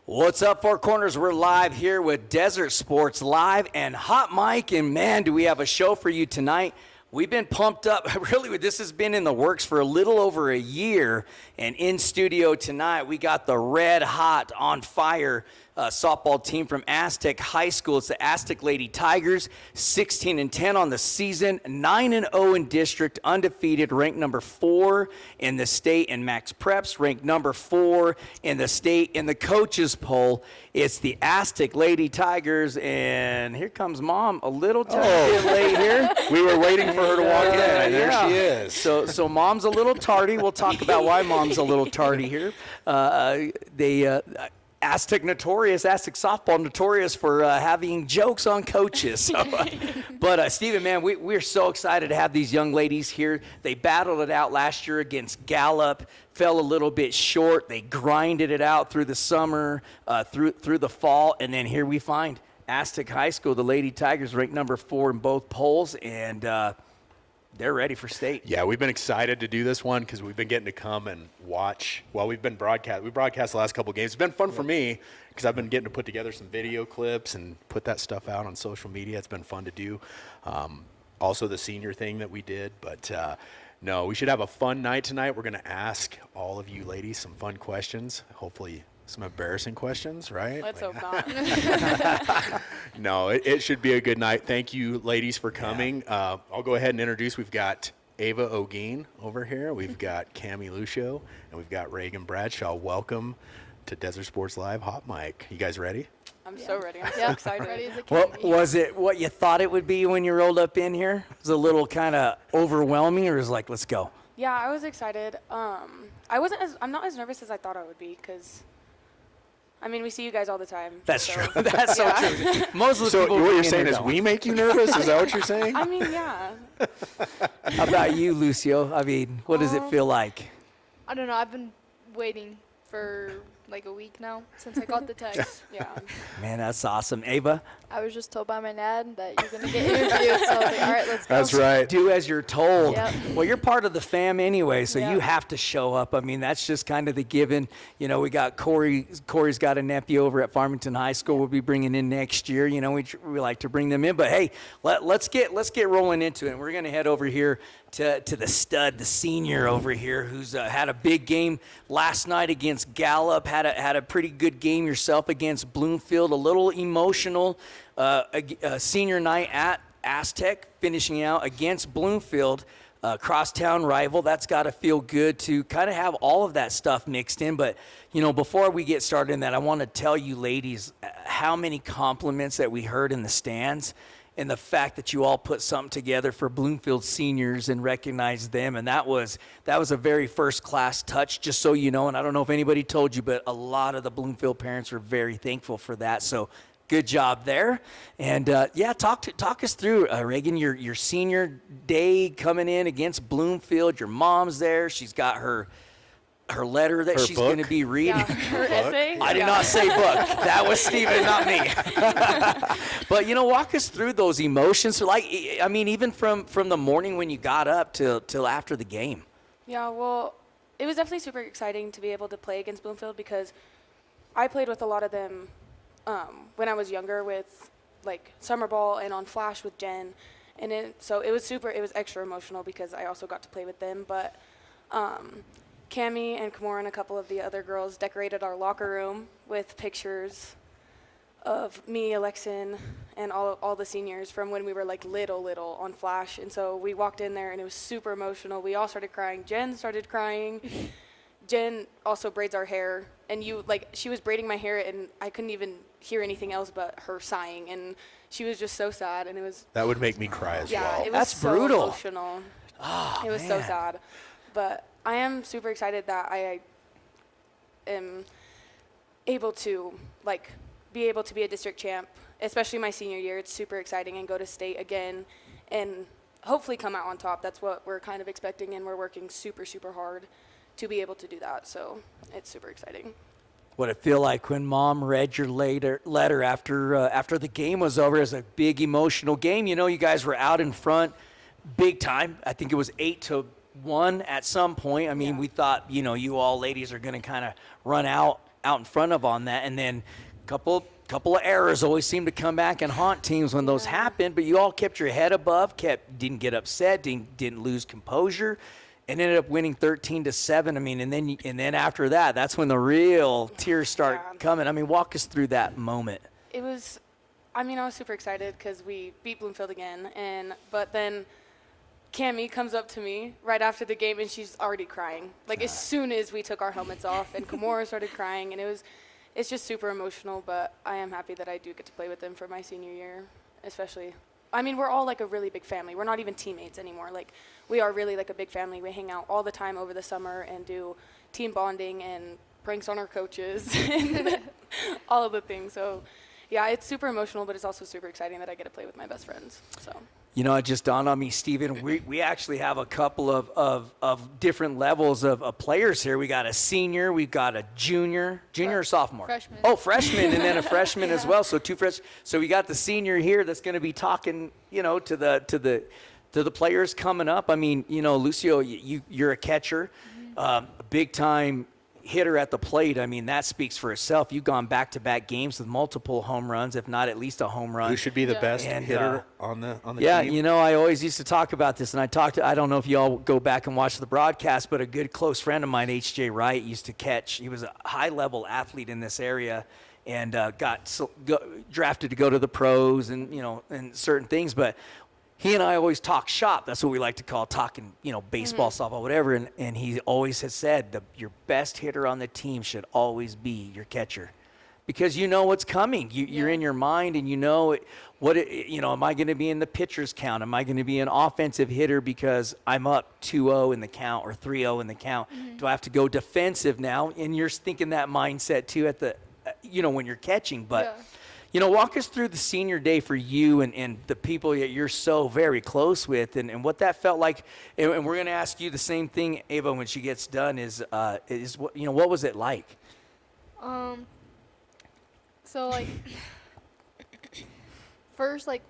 What's up, Four Corners? We're live here with Desert Sports Live and Hot Mic, and man, do we have a show for you tonight. We've been pumped up. Really, this has been in the works for a little over a year, and in studio tonight, we got the red hot, on fire softball team from Aztec High School. It's the Aztec Lady Tigers, 16-10 on the season, 9-0 in district, undefeated, ranked number 4 in the state in Max Preps, ranked number 4 in the state in the coaches poll. It's the Aztec Lady Tigers, and here comes Mom, a little bit late here. We were waiting for her to walk in, and there she is. So Mom's a little tardy. We'll talk about why Mom's a little tardy here. Aztec softball notorious for having jokes on coaches. So, but Stephen, man, we're so excited to have these young ladies here. They battled it out last year against Gallup, fell a little bit short. They grinded it out through the summer, through the fall, and then here we find Aztec High School, the Lady Tigers, ranked number 4 in both polls, and they're ready for state. Yeah, we've been excited to do this one because we've been getting to come and watch while we've been broadcast. We broadcast the last couple of games. It's been fun for me because I've been getting to put together some video clips and put that stuff out on social media. It's been fun to do. Also the senior thing that we did. But, no, we should have a fun night tonight. We're going to ask all of you ladies some fun questions, hopefully some embarrassing questions, right? Let's hope not. No, it should be a good night. Thank you, ladies, for coming. Yeah. I'll go ahead and introduce. We've got Avah Olguin over here. We've got Cami Lucio, and we've got Reagan Bradshaw. Welcome to Desert Sports Live Hot Mic. You guys ready? I'm so ready. I'm so excited. Ready as a Well, was it what you thought it would be when you rolled up in here? It was a little kind of overwhelming, or was it like, let's go? Yeah, I was excited. I'm not as nervous as I thought I would be because, I mean, we see you guys all the time. That's so. true. That's so true. Most of the So people what you're in saying here is don't. we make you nervous? Is that what you're saying? I mean, yeah. How about you, Lucio? I mean, what does it feel like? I don't know. I've been waiting for like a week now since I got the text. Yeah. Man, that's awesome. Ava? I was just told by my dad that you're going to get interviewed. So I was like, all right, let's go. That's right. Do as you're told. Yep. Well, you're part of the fam anyway, so Yeah. you have to show up. I mean, that's just kind of the given. You know, we got Corey's got a nephew over at Farmington High School we'll be bringing in next year. You know, we like to bring them in. But, hey, let's get rolling into it. We're going to head over here to the stud, the senior over here, who's had a big game last night against Gallup, had a pretty good game yourself against Bloomfield, a little emotional senior night at Aztec, finishing out against Bloomfield, crosstown rival. That's got to feel good to kind of have all of that stuff mixed in. But, you know, before we get started in that, I want to tell you ladies how many compliments that we heard in the stands, and the fact that you all put something together for Bloomfield seniors and recognized them. And that was a very first-class touch, just so you know. And I don't know if anybody told you, but a lot of the Bloomfield parents are very thankful for that. So good job there. And, talk us through, Reagan, your senior day coming in against Bloomfield. Your mom's there. She's got her letter that she's going to be reading. Yeah. Her essay? I did not say book. That was Steven, not me. But, you know, walk us through those emotions. Like, I mean, even from the morning when you got up till after the game. Yeah, well, it was definitely super exciting to be able to play against Bloomfield because I played with a lot of them when I was younger with, like, summer ball and on Flash with Jen. And so it was extra emotional because I also got to play with them. But Cami and Kamora and a couple of the other girls decorated our locker room with pictures of me, Alexin, and all the seniors from when we were like little on Flash. And so we walked in there and it was super emotional. We all started crying. Jen started crying. Jen also braids our hair, and she was braiding my hair and I couldn't even hear anything else but her sighing, and she was just so sad, and it was That would make me cry as well. yeah, it was That's so brutal. emotional. Oh, It was so man. sad. But I am super excited that I am able to be able to be a district champ, especially my senior year. It's super exciting, and go to state again and hopefully come out on top. That's what we're kind of expecting, and we're working super, super hard to be able to do that. So it's super exciting. What it feel like when Mom read your letter after the game was over? It was a big emotional game. You know, you guys were out in front big time. I think it was 8-1 at some point. I mean, we thought, you know, you all ladies are going to kind of run out out in front of on that, and then couple of errors always seem to come back and haunt teams when those happen. But you all kept your head above, didn't get upset, didn't lose composure, and ended up winning 13-7. I mean, and then after that, that's when the real tears start coming. I mean, walk us through that moment. It was, I mean, I was super excited because we beat Bloomfield again, but then Cami comes up to me right after the game, and she's already crying. Like, as soon as we took our helmets off, and Kimura started crying, and it's just super emotional, but I am happy that I do get to play with them for my senior year, especially. I mean, we're all like a really big family. We're not even teammates anymore. Like, we are really like a big family. We hang out all the time over the summer and do team bonding and pranks on our coaches and all of the things. So, yeah, it's super emotional, but it's also super exciting that I get to play with my best friends. So. You know, it just dawned on me, Steven, we actually have a couple of different levels of players here. We got a senior, we've got a junior or sophomore? Freshman. Oh, freshman, and then a freshman as well. So two freshmen. So we got the senior here that's going to be talking, you know, to the players coming up. I mean, you know, Lucio, you're a catcher, a big time hitter at the plate. I mean, that speaks for itself. You've gone back-to-back games with multiple home runs, if not at least a home run. Who should be the best And, hitter on the yeah, team? you know, I always used to talk about this, and I don't know if you all go back and watch the broadcast, but a good close friend of mine, H.J. Wright, used to catch. He was a high-level athlete in this area and got drafted to go to the pros and, you know, and certain things, but he and I always talk shop. That's what we like to call talking, you know, baseball, softball, whatever. And he always has said your best hitter on the team should always be your catcher, because you know what's coming. You're in your mind, and you know you know, am I going to be in the pitcher's count? Am I going to be an offensive hitter because I'm up 2-0 in the count or 3-0 in the count? Do I have to go defensive now? And you're thinking that mindset too at the, you know, when you're catching, but. Yeah. You know, walk us through the senior day for you and the people that you're so very close with, and what that felt like. And we're going to ask you the same thing, Avah, when she gets done. Is what, you know, what was it like? So like first, like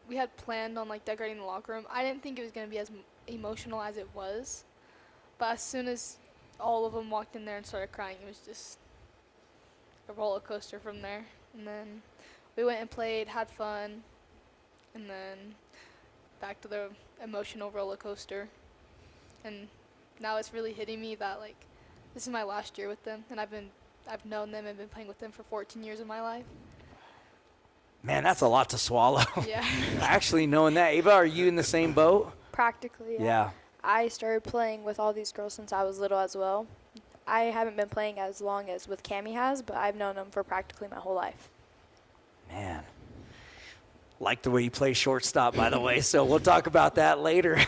we had planned on like decorating the locker room. I didn't think it was gonna be as emotional as it was, but as soon as all of them walked in there and started crying, it was just a roller coaster from there. And then we went and played, had fun, and then back to the emotional roller coaster. And now it's really hitting me that like this is my last year with them, and I've known them and been playing with them for 14 years of my life. Man, that's a lot to swallow. Yeah. Actually, knowing that, Avah, are you in the same boat? Practically, Yeah. I started playing with all these girls since I was little as well. I haven't been playing as long as with Cami has, but I've known them for practically my whole life. Man, like the way you play shortstop, by the way, so we'll talk about that later.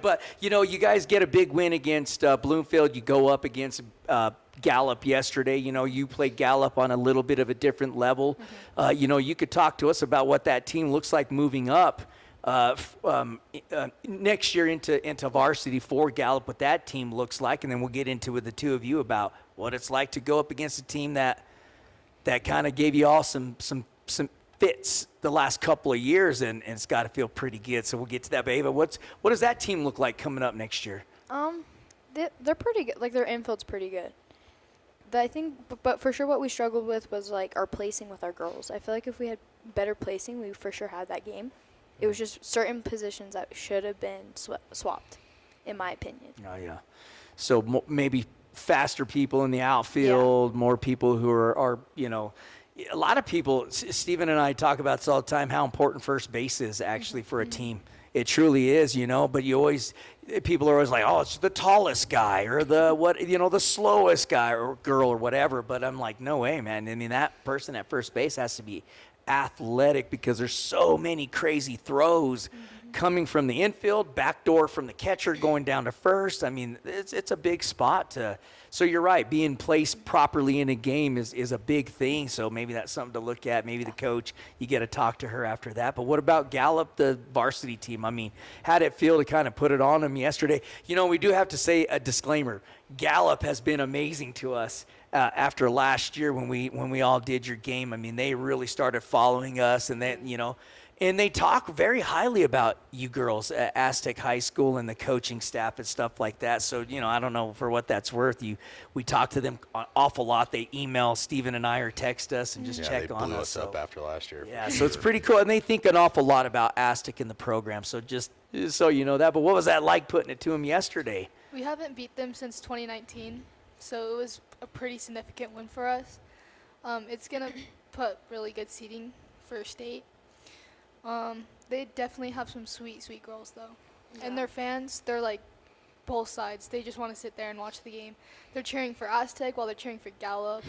But, you know, you guys get a big win against Bloomfield. You go up against Gallup yesterday. You know, you played Gallup on a little bit of a different level. You know, you could talk to us about what that team looks like moving up next year into varsity for Gallup, what that team looks like, and then we'll get into with the two of you about what it's like to go up against a team that kind of gave you all some fits the last couple of years, and it's got to feel pretty good. So we'll get to that. But Avah, what does that team look like coming up next year? They're pretty good. Like, their infield's pretty good. I think, but for sure what we struggled with was, like, our placing with our girls. I feel like if we had better placing, we for sure had that game. It was just certain positions that should have been swapped, in my opinion. Oh, yeah. So maybe faster people in the outfield, more people who are, you know, a lot of people, Steven and I talk about this all the time, how important first base is actually for a team. It truly is, you know, but people are always like, oh, it's the tallest guy or the slowest guy or girl or whatever. But I'm like, no way, man. I mean, that person at first base has to be athletic because there's so many crazy throws coming from the infield, backdoor from the catcher going down to first. I mean, it's a big spot so you're right, being placed properly in a game is a big thing. So maybe that's something to look at. Maybe the coach, you get to talk to her after that. But what about Gallup, the varsity team? I mean, how did it feel to kind of put it on them yesterday? You know, we do have to say a disclaimer. Gallup has been amazing to us. After last year when we all did your game. I mean, they really started following us, and then, you know, And they talk very highly about you girls at Aztec High School and the coaching staff and stuff like that. So, I don't know for what that's worth. We talk to them an awful lot. They email Steven and I or text us and just check they on blew us. us up after last year. Yeah, so it's pretty cool. And they think an awful lot about Aztec in the program. So just so you know that. But what was that like putting it to them yesterday? We haven't beat them since 2019, so it was a pretty significant win for us. It's going to put really good seeding for state. They definitely have some sweet, sweet girls, though. Yeah. And their fans, they're like both sides. They just want to sit there and watch the game. They're cheering for Aztec while they're cheering for Gallup.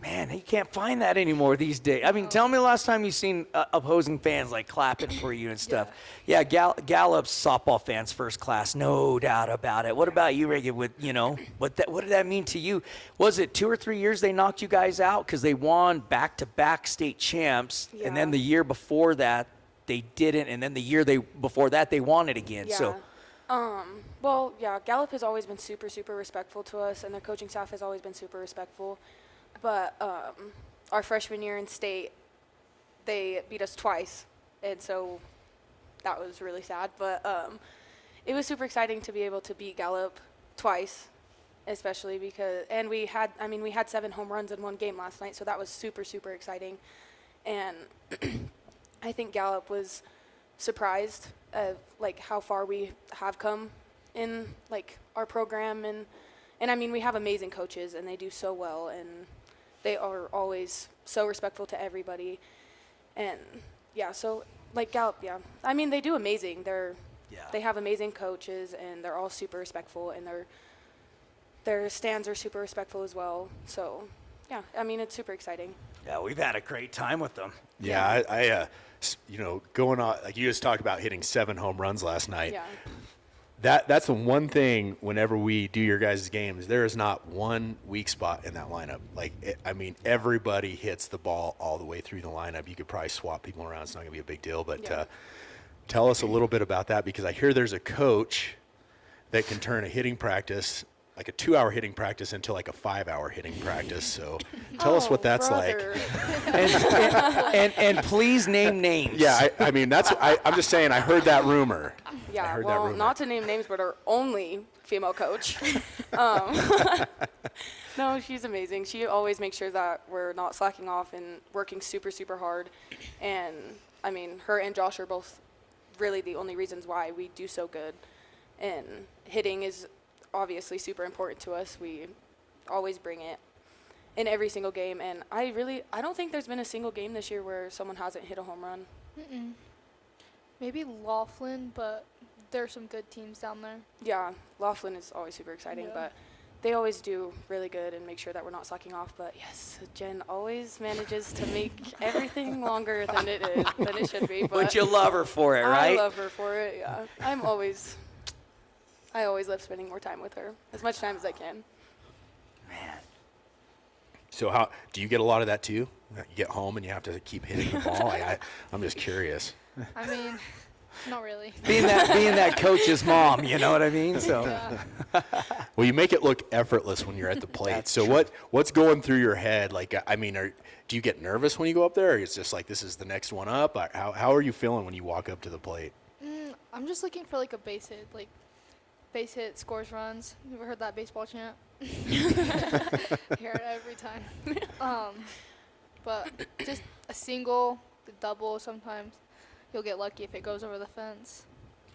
Man, you can't find that anymore these days. I mean, tell me the last time you've seen opposing fans like clapping for you and stuff. Yeah, Gallup's softball fans first class, no doubt about it. What about you, Reagan? What did that mean to you? Was it 2 or 3 years they knocked you guys out because they won back-to-back state champs, and then the year before that they didn't, and then the year before that they won it again. Yeah. So. Well, yeah, Gallup has always been super, super respectful to us, and their coaching staff has always been super respectful. But our freshman year in state, they beat us twice, and so that was really sad. But it was super exciting to be able to beat Gallup twice, especially because, and we had 7 home runs in one game last night, so that was super, super exciting. And I think Gallup was surprised of like how far we have come in like our program, and I mean, we have amazing coaches and they do so well, and they are always so respectful to everybody. And yeah, so like Gallup, yeah, I mean, they do amazing. They have amazing coaches, and they're all super respectful, and their stands are super respectful as well. So yeah, I mean, it's super exciting. Yeah, we've had a great time with them. Yeah, I going on, like you just talked about hitting 7 home runs last night. Yeah. That's the one thing whenever we do your guys' games, there is not one weak spot in that lineup. Everybody hits the ball all the way through the lineup. You could probably swap people around. It's not going to be a big deal. But tell us a little bit about that, because I hear there's a coach that can turn a hitting practice, like a 2-hour hitting practice, into like a 5-hour hitting practice. So tell us what that's brother. like. And please name names. Yeah, I'm just saying, I heard that rumor. Yeah, well, not to name names, but our only female coach. No, she's amazing. She always makes sure that we're not slacking off and working super, super hard. And, I mean, her and Josh are both really the only reasons why we do so good. And hitting is obviously super important to us. We always bring it in every single game. And I don't think there's been a single game this year where someone hasn't hit a home run. Mm-mm. Maybe Laughlin, but there's some good teams down there. Yeah, Laughlin is always super exciting, but they always do really good and make sure that we're not slacking off. But yes, Jen always manages to make everything longer than it should be. But you love her for it, right? I love her for it, yeah. I always love spending more time with her, as much time as I can. Man. So how do you get a lot of that too? You get home and you have to keep hitting the ball? I'm just curious. I mean, not really. Being that coach's mom, you know what I mean? So. Yeah. Well, you make it look effortless when you're at the plate. So what's going through your head? Like, I mean, do you get nervous when you go up there, or it's just like this is the next one up? How are you feeling when you walk up to the plate? I'm just looking for like a base hit, base hit scores runs. You ever heard that baseball chant? Hear it every time. But just a single, a double, sometimes you'll get lucky if it goes over the fence.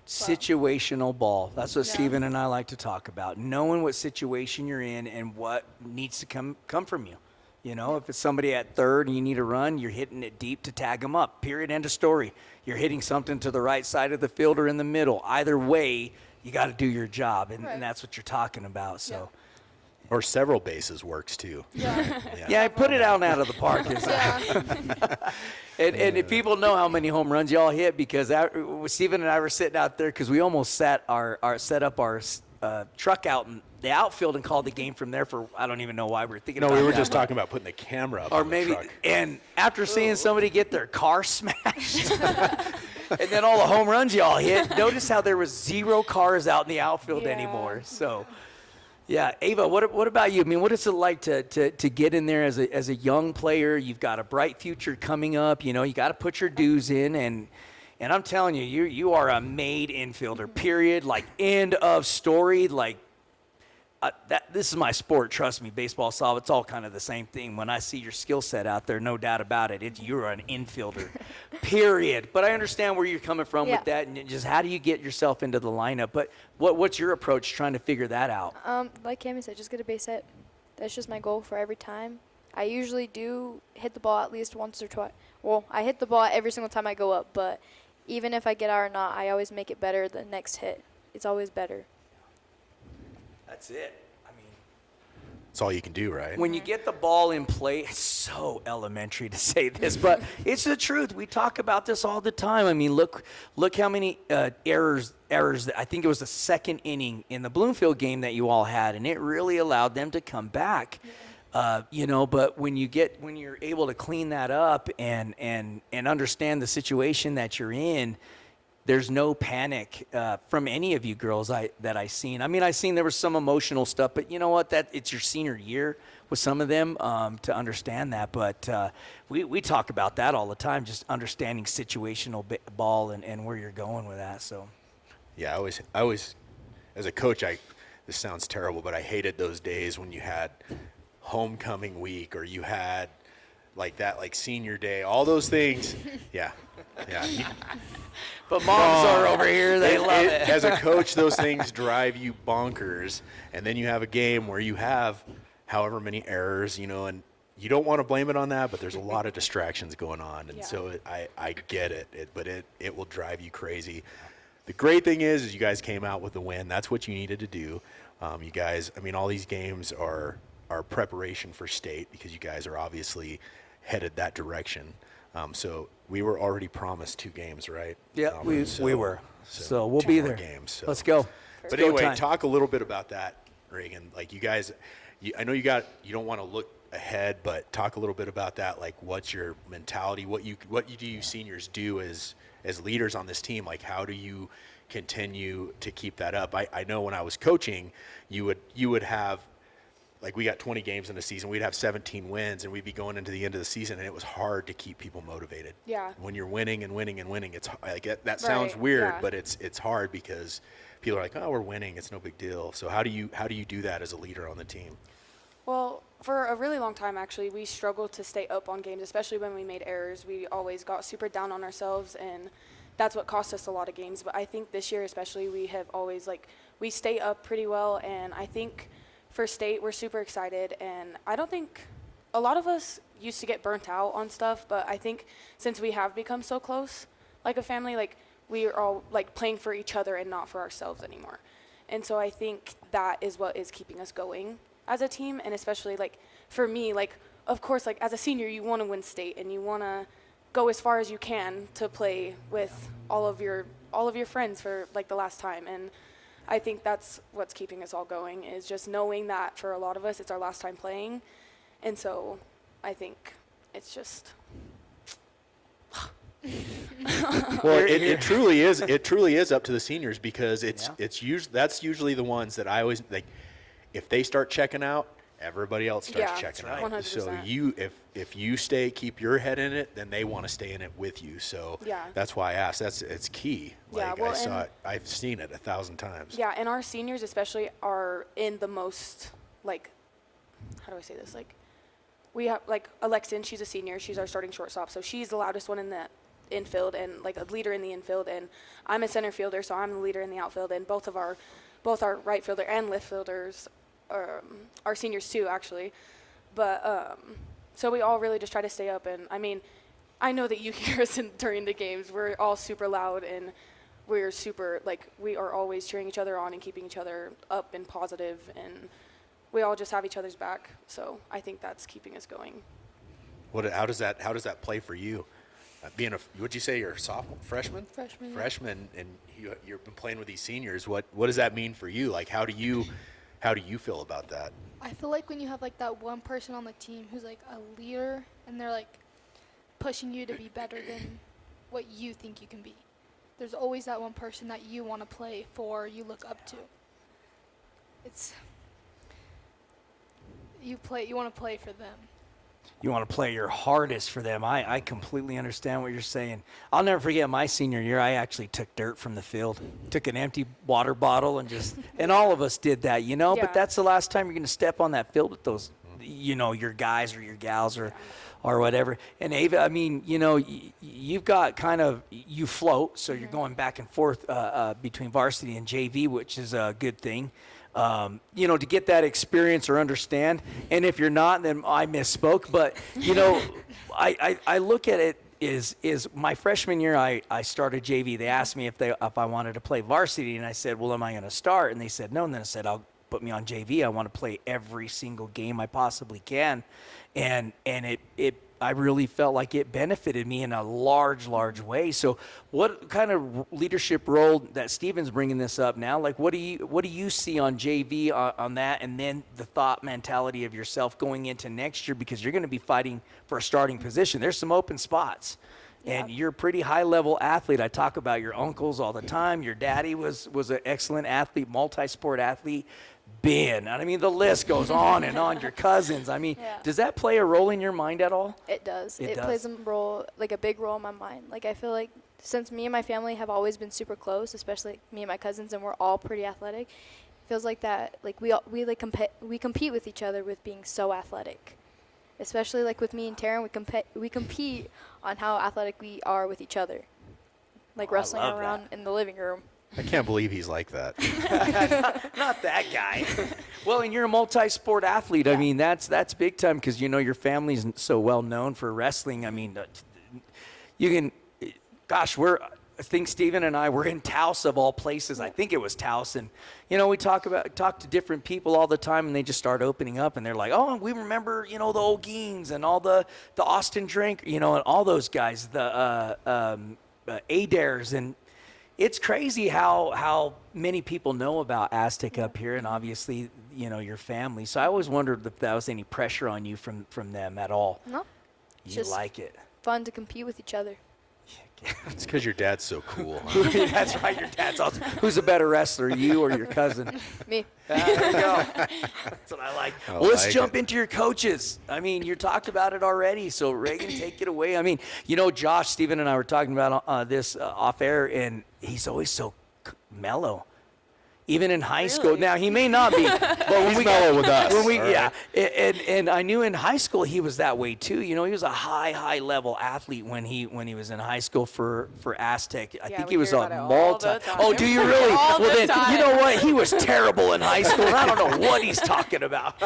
Situational ball. That's what Steven and I like to talk about. Knowing what situation you're in and what needs to come from you. You know, if it's somebody at third and you need a run, you're hitting it deep to tag them up. Period. End of story. You're hitting something to the right side of the field or in the middle. Either way, you got to do your job, and that's what you're talking about. So. Or several bases works too. Yeah, I put it out of the park. And if people know how many home runs y'all hit, because Steven and I were sitting out there because we almost set up our truck out in the outfield and called the game from there for, I don't even know why we were thinking about we were that. just talking about putting the camera up or on maybe, the truck. And after seeing somebody get their car smashed, and then all the home runs y'all hit, notice how there was 0 cars out in the outfield anymore. So. Yeah, Ava, what about you? I mean, what is it like to get in there as a young player? You've got a bright future coming up. You know, you got to put your dues in, and I'm telling you, you are a made infielder. Period. Like, end of story. Like, this is my sport. Trust me, baseball, softball, it's all kind of the same thing. When I see your skill set out there, no doubt about it, you're an infielder. Period. But I understand where you're coming from with that, and just how do you get yourself into the lineup? But what's your approach trying to figure that out? Like Cami said, just get a base hit. That's just my goal for every time. I usually do hit the ball at least once or twice. Well, I hit the ball every single time I go up, but even if I get out or not, I always make it better the next hit. It's always better. That's it. I mean, It's all you can do, right? when you get the ball in play, it's so elementary to say this, but it's the truth. We talk about this all the time. I mean, look how many errors. I think it was the second inning in the Bloomfield game that you all had, and it really allowed them to come back. You know, but when you're able to clean that up and understand the situation that you're in, there's no panic from any of you girls that I seen. I mean, I seen there was some emotional stuff, but you know what? It's your senior year with some of them to understand that. But we talk about that all the time, just understanding situational ball and where you're going with that. So, Yeah, I always, as a coach, this sounds terrible, but I hated those days when you had homecoming week or you had like senior day, all those things. Yeah. but moms are over here; they love it. As a coach, those things drive you bonkers, and then you have a game where you have however many errors, you know, and you don't want to blame it on that, but there's a lot of distractions going on, and so I get it, but it will drive you crazy. The great thing is you guys came out with the win. That's what you needed to do. You guys, I mean, all these games are preparation for state because you guys are obviously headed that direction. So we were already promised 2 games, right? Yeah, we were. So we'll 2 be more there. Games, so. Let's go. But Go anyway, time. talk a little bit about that, Reagan. Like you guys, I know you don't want to look ahead, but talk a little bit about that. Like, what's your mentality? What do you seniors do as leaders on this team? Like, how do you continue to keep that up? I know when I was coaching, you would have, like, we got 20 games in the season. We'd have 17 wins, and we'd be going into the end of the season, and it was hard to keep people motivated. Yeah. When you're winning and winning and winning, it's like that sounds weird, but it's hard because people are like, oh, we're winning, it's no big deal. So how do you do that as a leader on the team? Well, for a really long time, actually, we struggled to stay up on games, especially when we made errors. We always got super down on ourselves, and that's what cost us a lot of games. But I think this year especially, we have always, we stay up pretty well, and I think for state, we're super excited, and I don't think a lot of us used to get burnt out on stuff, but I think since we have become so close, like a family, like we are all like playing for each other and not for ourselves anymore. And so I think that is what is keeping us going as a team, and especially like for me, like of course, like as a senior, you want to win state and you want to go as far as you can to play with all of your friends for like the last time. And I think that's what's keeping us all going, is just knowing that for a lot of us, it's our last time playing. And so I think it's just. Well, it truly is. It truly is up to the seniors because that's usually the ones that I always like. If they start checking out, everybody else starts checking out. 100%. So if you keep your head in it, then they want to stay in it with you. So that's why I asked. It's key. Like I've seen it 1,000 times. Yeah, and our seniors especially are in the most, like, how do I say this? Like, we have, like, Alexin, she's a senior. She's our starting shortstop. So she's the loudest one in the infield and, like, a leader in the infield. And I'm a center fielder, so I'm the leader in the outfield. And both our right fielder and left fielders are seniors too, actually. But so we all really just try to stay up. And, I mean, I know that you hear us during the games. We're all super loud, and we're super, like, we are always cheering each other on and keeping each other up and positive, and we all just have each other's back. So I think that's keeping us going. How does that play for you? Being what'd you say, you're a sophomore, freshman? Freshman. Freshman, and you've been playing with these seniors. What does that mean for you? Like, how do you feel about that? I feel like when you have like that one person on the team who's like a leader and they're like pushing you to be better than what you think you can be. There's always that one person that you want to play for, you look up to. you want to play for them. You want to play your hardest for them. I completely understand what you're saying. I'll never forget my senior year. I actually took dirt from the field, took an empty water bottle and all of us did that, you know, Yeah. but that's the last time you're going to step on that field with those, you know, your guys or your gals or whatever. And Ava, I mean, you know, you've got you float, so you're going back and forth between varsity and JV, which is a good thing. You know, to get that experience or understand. And if you're not, then I misspoke. But, you know, I look at it is my freshman year, I started JV. They asked me if I wanted to play varsity, and I said, well, am I going to start? And they said no. And then I said, I'll put me on JV. I want to play every single game I possibly can. And I really felt like it benefited me in a large way. So what kind of leadership role that Steven's bringing this up now? Like, what do you see on JV on that? And then the thought mentality of yourself going into next year, because you're going to be fighting for a starting position. There's some open spots. And you're a pretty high-level athlete. I talk about your uncles all the time. Your daddy was an excellent athlete, multi-sport athlete. Ben, I mean, the list goes on and on. Your cousins. I mean, does that play a role in your mind at all? It does. It does. Plays a role, like a big role in my mind. Like, I feel like since me and my family have always been super close, especially me and my cousins, and we're all pretty athletic, it feels like that. Like we compete with each other with being so athletic. Especially like with me and Taryn, we compete on how athletic we are with each other. Like wrestling love around in the living room. I can't believe he's like that. Not that guy. Well, and you're a multi-sport athlete. I mean, that's big time, because, you know, your family's so well known for wrestling. I mean, you can, gosh, I think Steven and I were in Taos of all places. I think it was Taos. And, you know, we talk to different people all the time, and they just start opening up, and they're like, oh, we remember, you know, the Olguins and all the Austin Drink, you know, and all those guys, the Adares. And it's crazy how many people know about Aztec up here, and obviously, you know, your family. So I always wondered if that was any pressure on you from them at all. No. You Just like it. Fun to compete with each other. It's because your dad's so cool. That's right, your dad's also. Who's a better wrestler, you or your cousin? Me. There you go. That's what I like. Well, let's jump into your coaches. I mean, you talked about it already, so Reagan, take it away. I mean, you know, Josh, Steven, and I were talking about this off air, and he's always so mellow. Even in high school. Now, he may not be, but when we mellow with us. And I knew in high school he was that way too. You know, he was a high level athlete when he was in high school for Aztec. I think he was a multi. Oh, do you really? Well, then you know what? He was terrible in high school. And I don't know what he's talking about.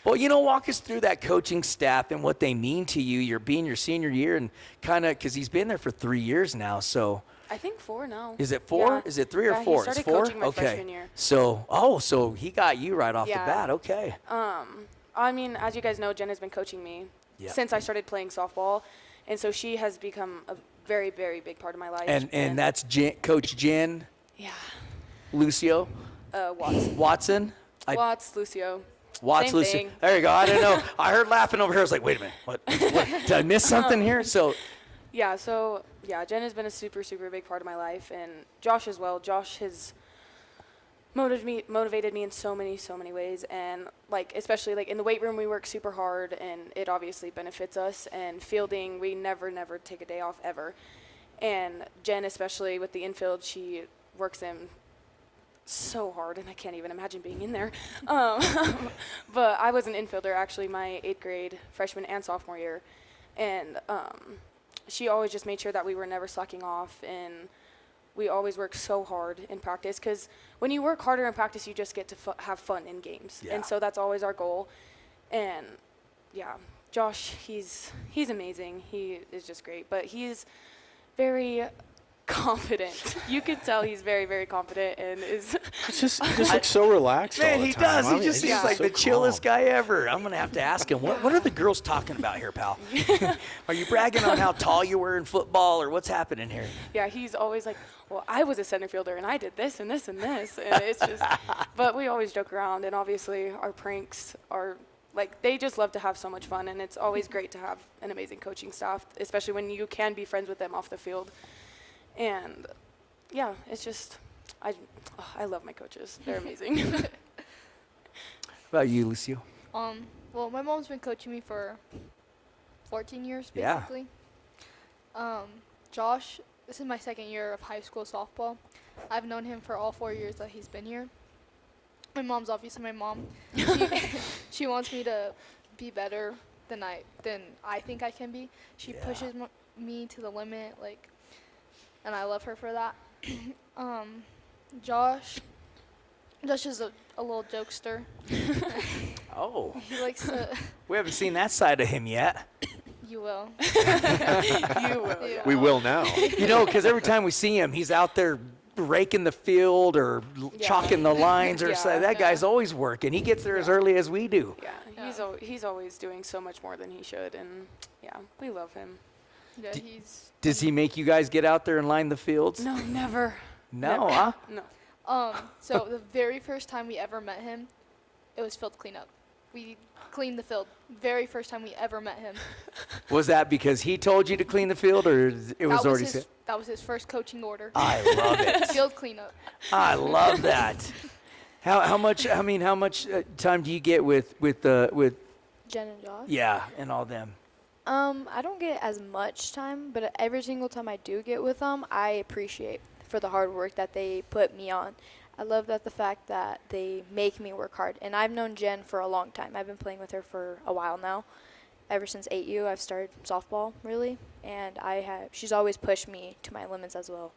Well, you know, walk us through that coaching staff and what they mean to you. You're being your senior year, and kind of because he's been there for 3 years now, so. I think 4 now. Is it 4? Yeah. Is it 3 or Yeah, 4? he started It's 4? coaching my freshman year. So he got you right off the Yeah. bat. Okay. I mean, as you guys know, Jen has been coaching me since I started playing softball, and so she has become a very, very big part of my life. And that's Coach Jen Lucio Watson. Watson. Lucio. Watts Same Lucio. thing. There you go. I don't know. I heard laughing over here. I was like, wait a minute. What? Did I miss something here? So. Yeah, Jen has been a super, super big part of my life, and Josh as well. Josh has motivated me in so many ways, and like especially like in the weight room we work super hard, and it obviously benefits us. And fielding, we never take a day off ever. And Jen, especially with the infield, she works them so hard, and I can't even imagine being in there. But I was an infielder actually my 8th grade freshman and sophomore year, and she always just made sure that we were never slacking off, and we always worked so hard in practice, because when you work harder in practice, you just get to have fun in games. And so that's always our goal. And yeah, Josh, he's amazing. He is just great, but he's very confident. You can tell he's very, very confident, and is He just looks so relaxed all Man, the he time. does. I He mean, just seems he's like so the chillest calm. guy ever. I'm going to have to ask him, what are the girls talking about here, pal? Are you bragging on how tall you were in football, or what's happening here? Yeah, he's always like, well, I was a center fielder, and I did this and this and this. And it's just, but we always joke around, and obviously our pranks are, like, they just love to have so much fun, and it's always great to have an amazing coaching staff, especially when you can be friends with them off the field. And yeah, it's just, I love my coaches. They're amazing. How about you, Lucio? Well, my mom's been coaching me for 14 years, Yeah. basically. Josh, this is my second year of high school softball. I've known him for all 4 years that he's been here. My mom's obviously my mom. She wants me to be better than I think I can be. She Yeah. pushes me to the limit, like, and I love her for that. Josh is a little jokester. Oh, He likes to. we haven't seen that side of him yet. You will. You will. Yeah. We will now. You know, because every time we see him, he's out there raking the field or Yeah. chalking the lines or Yeah. so. That guy's always working. He gets there as early as we do. Yeah, Yeah. he's always doing so much more than he should, and yeah, we love him. Yeah, he's. Does he make you guys get out there and line the fields? No, never. No, Never. huh? No. So the very first time we ever met him, it was field cleanup. We cleaned the field. Very first time we ever met him. Was that because he told you to clean the field, or it was already said? That was his first coaching order. I love it. Field cleanup. I love that. How much? I mean, how much time do you get with Jen and Josh. yeah and all them? I don't get as much time, but every single time I do get with them, I appreciate for the hard work that they put me on. I love the fact that they make me work hard. And I've known Jen for a long time. I've been playing with her for a while now. Ever since 8U, I've started softball, really. And she's always pushed me to my limits as well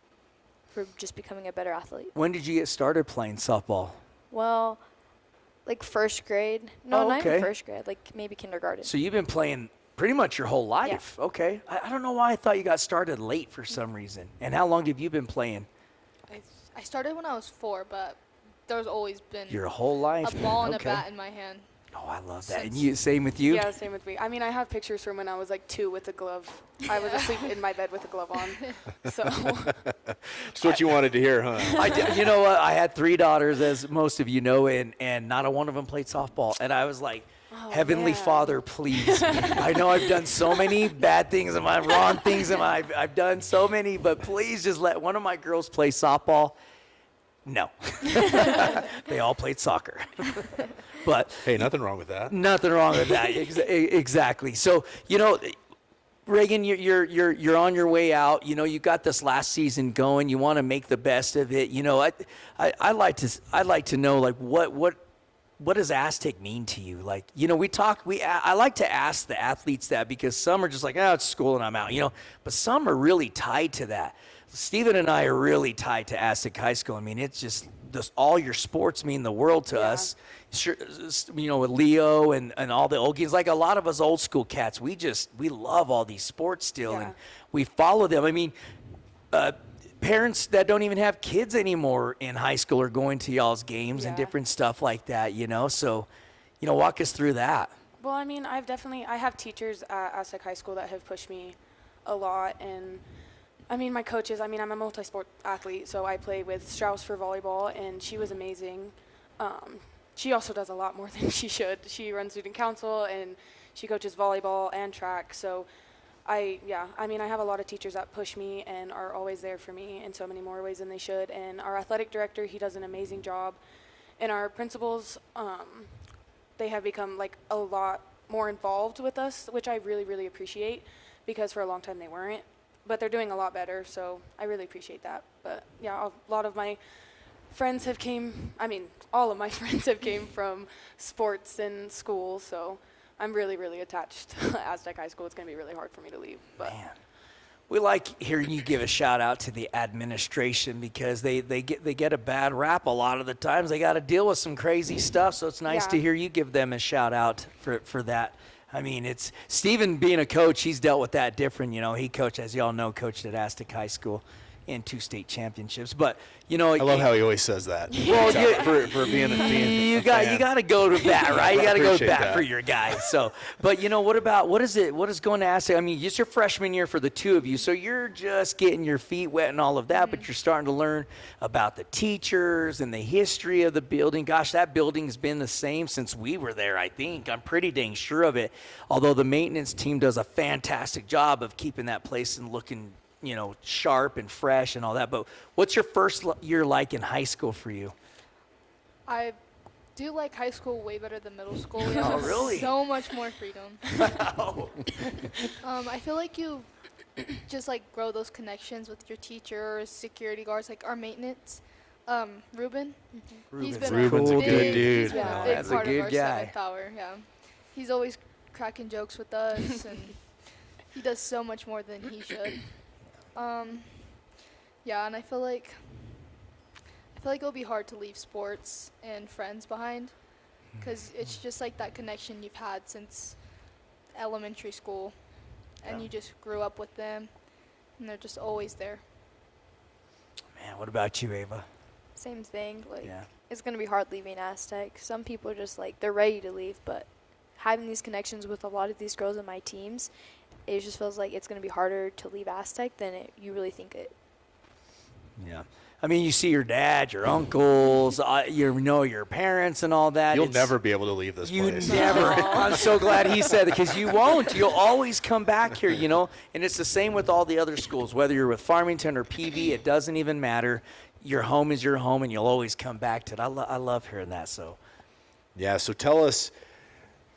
for just becoming a better athlete. When did you get started playing softball? Well, like first grade. No, Oh, not okay. even first grade, like maybe kindergarten. So you've been playing pretty much your whole life. Okay. I don't know why I thought you got started late for some reason. And how long have you been playing? I started when I was 4, but there's always been Your whole life? a ball and Okay. a bat in my hand. Oh, I love that. And Since- same with you? Yeah, same with me. I mean, I have pictures from when I was like 2 with a glove. I was asleep in my bed with a glove on. So That's what you wanted to hear, huh? You know what? I had 3 daughters, as most of you know, and not a one of them played softball. And I was like, Heavenly man. Father, please. I know I've done so many bad things and my wrong things, and I've done so many, but please just let one of my girls play softball. No. They all played soccer. But Hey, nothing wrong with that. nothing wrong with that. Exactly. So, you know, Reagan, you're on your way out. You know, you got this last season going. You want to make the best of it. You know, I'd like to know, like, what does Aztec mean to you? Like, you know, I like to ask the athletes that, because some are just like, oh, it's school and I'm out, you know, but some are really tied to that. Steven and I are really tied to Aztec High School. I mean, it's just all your sports mean the world to us. Sure, you know, with Leo and all the Olguins, like a lot of us old school cats, we love all these sports still, Yeah. and we follow them. I mean, parents that don't even have kids anymore in high school are going to y'all's games and Yeah. different stuff like that, you know? So, you know, walk us through that. Well, I mean, I have teachers at Aztec High School that have pushed me a lot, and I mean, my coaches, I mean, I'm a multi-sport athlete, so I play with Strauss for volleyball, and she was amazing. She also does a lot more than she should. She runs student council, and she coaches volleyball and track, so I mean, I have a lot of teachers that push me and are always there for me in so many more ways than they should, and our athletic director, he does an amazing job, and our principals, they have become like a lot more involved with us, which I really, really appreciate, because for a long time they weren't. But they're doing a lot better, so I really appreciate that. But yeah, a lot of my friends all of my friends have came from sports and school, so I'm really, really attached to Aztec High School. It's going to be really hard for me to leave. But Man. We like hearing you give a shout out to the administration, because they get a bad rap a lot of the times. They got to deal with some crazy stuff, so it's nice Yeah. to hear you give them a shout out for that. I mean, it's Steven being a coach, he's dealt with that different. You know, he coached, as y'all know, coached at Aztec High School in 2 state championships. But, you know, I love how he always says that. Well, for being a you fan. got to go to bat, right? You got to go to Appreciate bat that. for your guys. So, but you know, what is going to Aztec? I mean, it's your freshman year for the 2 of you, so you're just getting your feet wet and all of that, but you're starting to learn about the teachers and the history of the building. Gosh, that building's been the same since we were there, I think. I'm pretty dang sure of it. Although the maintenance team does a fantastic job of keeping that place and looking, you know, sharp and fresh and all that. But what's your first year like in high school for you? I do like high school way better than middle school. We have Oh, really? so much more freedom. I feel like you just like grow those connections with your teachers, security guards, like our maintenance. Ruben, he's been Ruben's a big, good dude. He's been Yeah. a big That's a part good of our guy. seventh hour. Yeah, he's always cracking jokes with us, and he does so much more than he should. Yeah, and I feel like it'll be hard to leave sports and friends behind, because it's just like that connection you've had since elementary school, and Yeah. you just grew up with them, and they're just always there. Man, what about you, Ava? Same thing. Like, Yeah. it's going to be hard leaving Aztec. Some people are just like, they're ready to leave, but having these connections with a lot of these girls in my teams, it just feels like it's going to be harder to leave Aztec than you really think it. Yeah. I mean, you see your dad, your uncles, your parents and all that. You'll It's- never be able to leave this You place. never. I'm so glad he said it, because you won't. You'll always come back here, And it's the same with all the other schools. Whether you're with Farmington or PV, it doesn't even matter. Your home is your home, and you'll always come back to it. I love hearing that. So, Yeah, so tell us,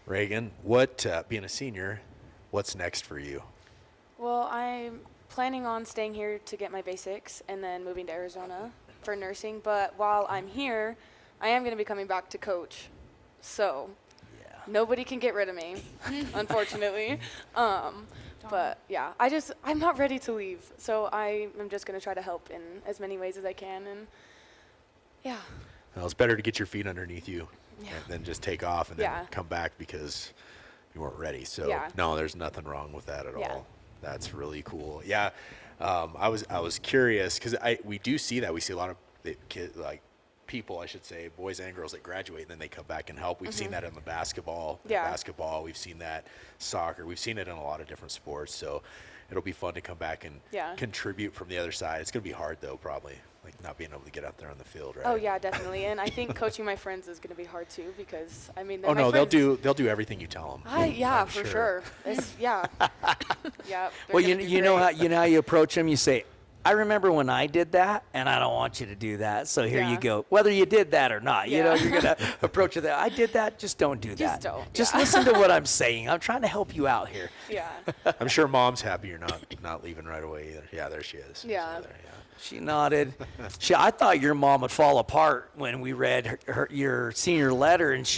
Reagan, what, being a senior, what's next for you? Well, I'm planning on staying here to get my basics and then moving to Arizona for nursing. But while I'm here, I am going to be coming back to coach. So nobody can get rid of me, unfortunately. But yeah, I'm not ready to leave. So I'm just going to try to help in as many ways as I can. And yeah. Well, it's better to get your feet underneath you Yeah. and then just take off and then Yeah. come back because you weren't ready. So Yeah. no, there's nothing wrong with that at Yeah. all. That's really cool. Yeah, I was curious because we do see that. We see a lot of people, I should say, boys and girls that graduate and then they come back and help. We've seen that in the basketball. Yeah. Basketball. We've seen that soccer. We've seen it in a lot of different sports. So it'll be fun to come back and Yeah. contribute from the other side. It's gonna be hard though, probably, like not being able to get out there on the field, right? Oh yeah, definitely. And I think coaching my friends is going to be hard too, because I mean, they're Oh my no, friends. they'll do everything you tell them. Yeah, I'm for sure. sure. It's, yeah. Yeah. they're well, gonna be you know great. how you approach them. You say, "I remember when I did that, and I don't want you to do that. So here you Yeah. go. Whether you did that or not, Yeah. you're gonna approach it that I did that. Just don't do that. Just don't, Just yeah. listen to what I'm saying. I'm trying to help you out here. Yeah. I'm sure mom's happy you're not leaving right away either. Yeah, there she is. Yeah. She's there, yeah. She nodded. I thought your mom would fall apart when we read your senior letter, and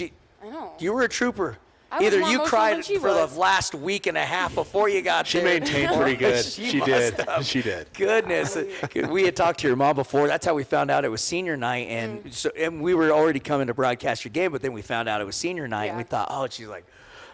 I know. you were a trooper. I was Either more you emotional cried than she for was. the last week and a half before you got She there. maintained pretty good. She must did. have. She did. Goodness, we had talked to your mom before. That's how we found out it was senior night, and we were already coming to broadcast your game, but then we found out it was senior night, and we Yeah. thought, oh, she's like,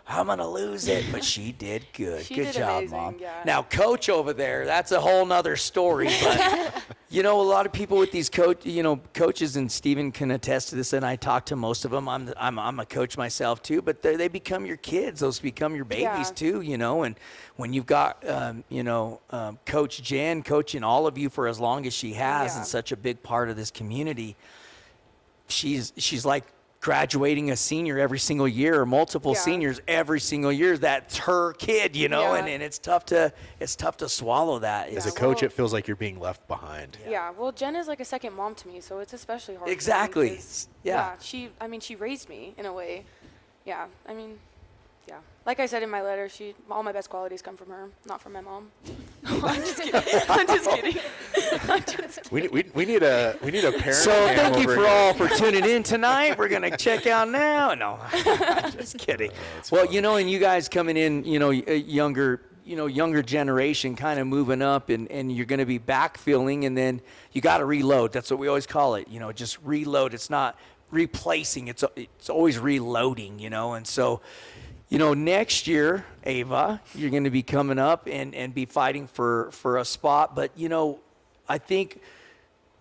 I'm gonna lose it, but she did good. She Good did job, amazing, Mom. yeah. Now, Coach over there, that's a whole nother story. But a lot of people with these coaches, and Stephen can attest to this, and I talk to most of them. I'm a coach myself too, but they become your kids. Those become your babies Yeah. too. And when you've got Coach Jen coaching all of you for as long as she has, Yeah. and such a big part of this community, she's like graduating a senior every single year, or multiple Yeah. seniors every single year. That's her kid, Yeah. and it's tough to swallow that. As Yeah. a coach, well- it feels like you're being left behind. Yeah. Well, Jen is like a second mom to me, so it's especially hard. for me Exactly. 'cause, Yeah. She raised me in a way. Yeah. I mean, yeah. Like I said in my letter, all my best qualities come from her, not from my mom. No, I'm just kidding. I'm just kidding. We need a parent. So cam thank you over for here. all for tuning in tonight. We're gonna check out now. No, just kidding. Well, and you guys coming in, younger generation, kind of moving up, and you're gonna be backfilling, and then you got to reload. That's what we always call it. Just reload. It's not replacing. It's always reloading. And so. Next year, Ava, you're going to be coming up and be fighting for a spot. But, I think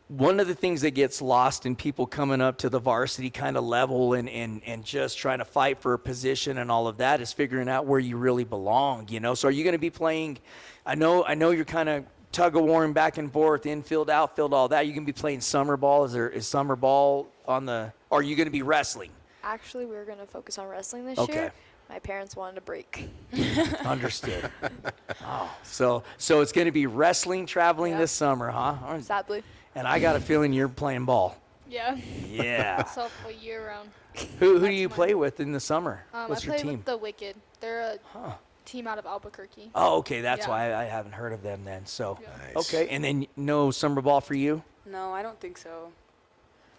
one of the things that gets lost in people coming up to the varsity kind of level and just trying to fight for a position and all of that is figuring out where you really belong, So are you going to be playing? I know you're kind of tug of warring back and forth, infield, outfield, all that. You can be playing summer ball. Is summer ball or are you going to be wrestling? Actually, we were going to focus on wrestling this Okay. year. My parents wanted a break. Understood. So it's going to be wrestling, traveling Yeah. this summer, huh? Sadly. And I got a feeling you're playing ball. Yeah. Yeah. Softball year round. Who do That's you my- play with in the summer? What's I your play team? with the Wicked. They're a team out of Albuquerque. Oh, okay. That's Yeah. why I haven't heard of them then. So, Yeah. Nice. okay. And then no summer ball for you? No, I don't think so.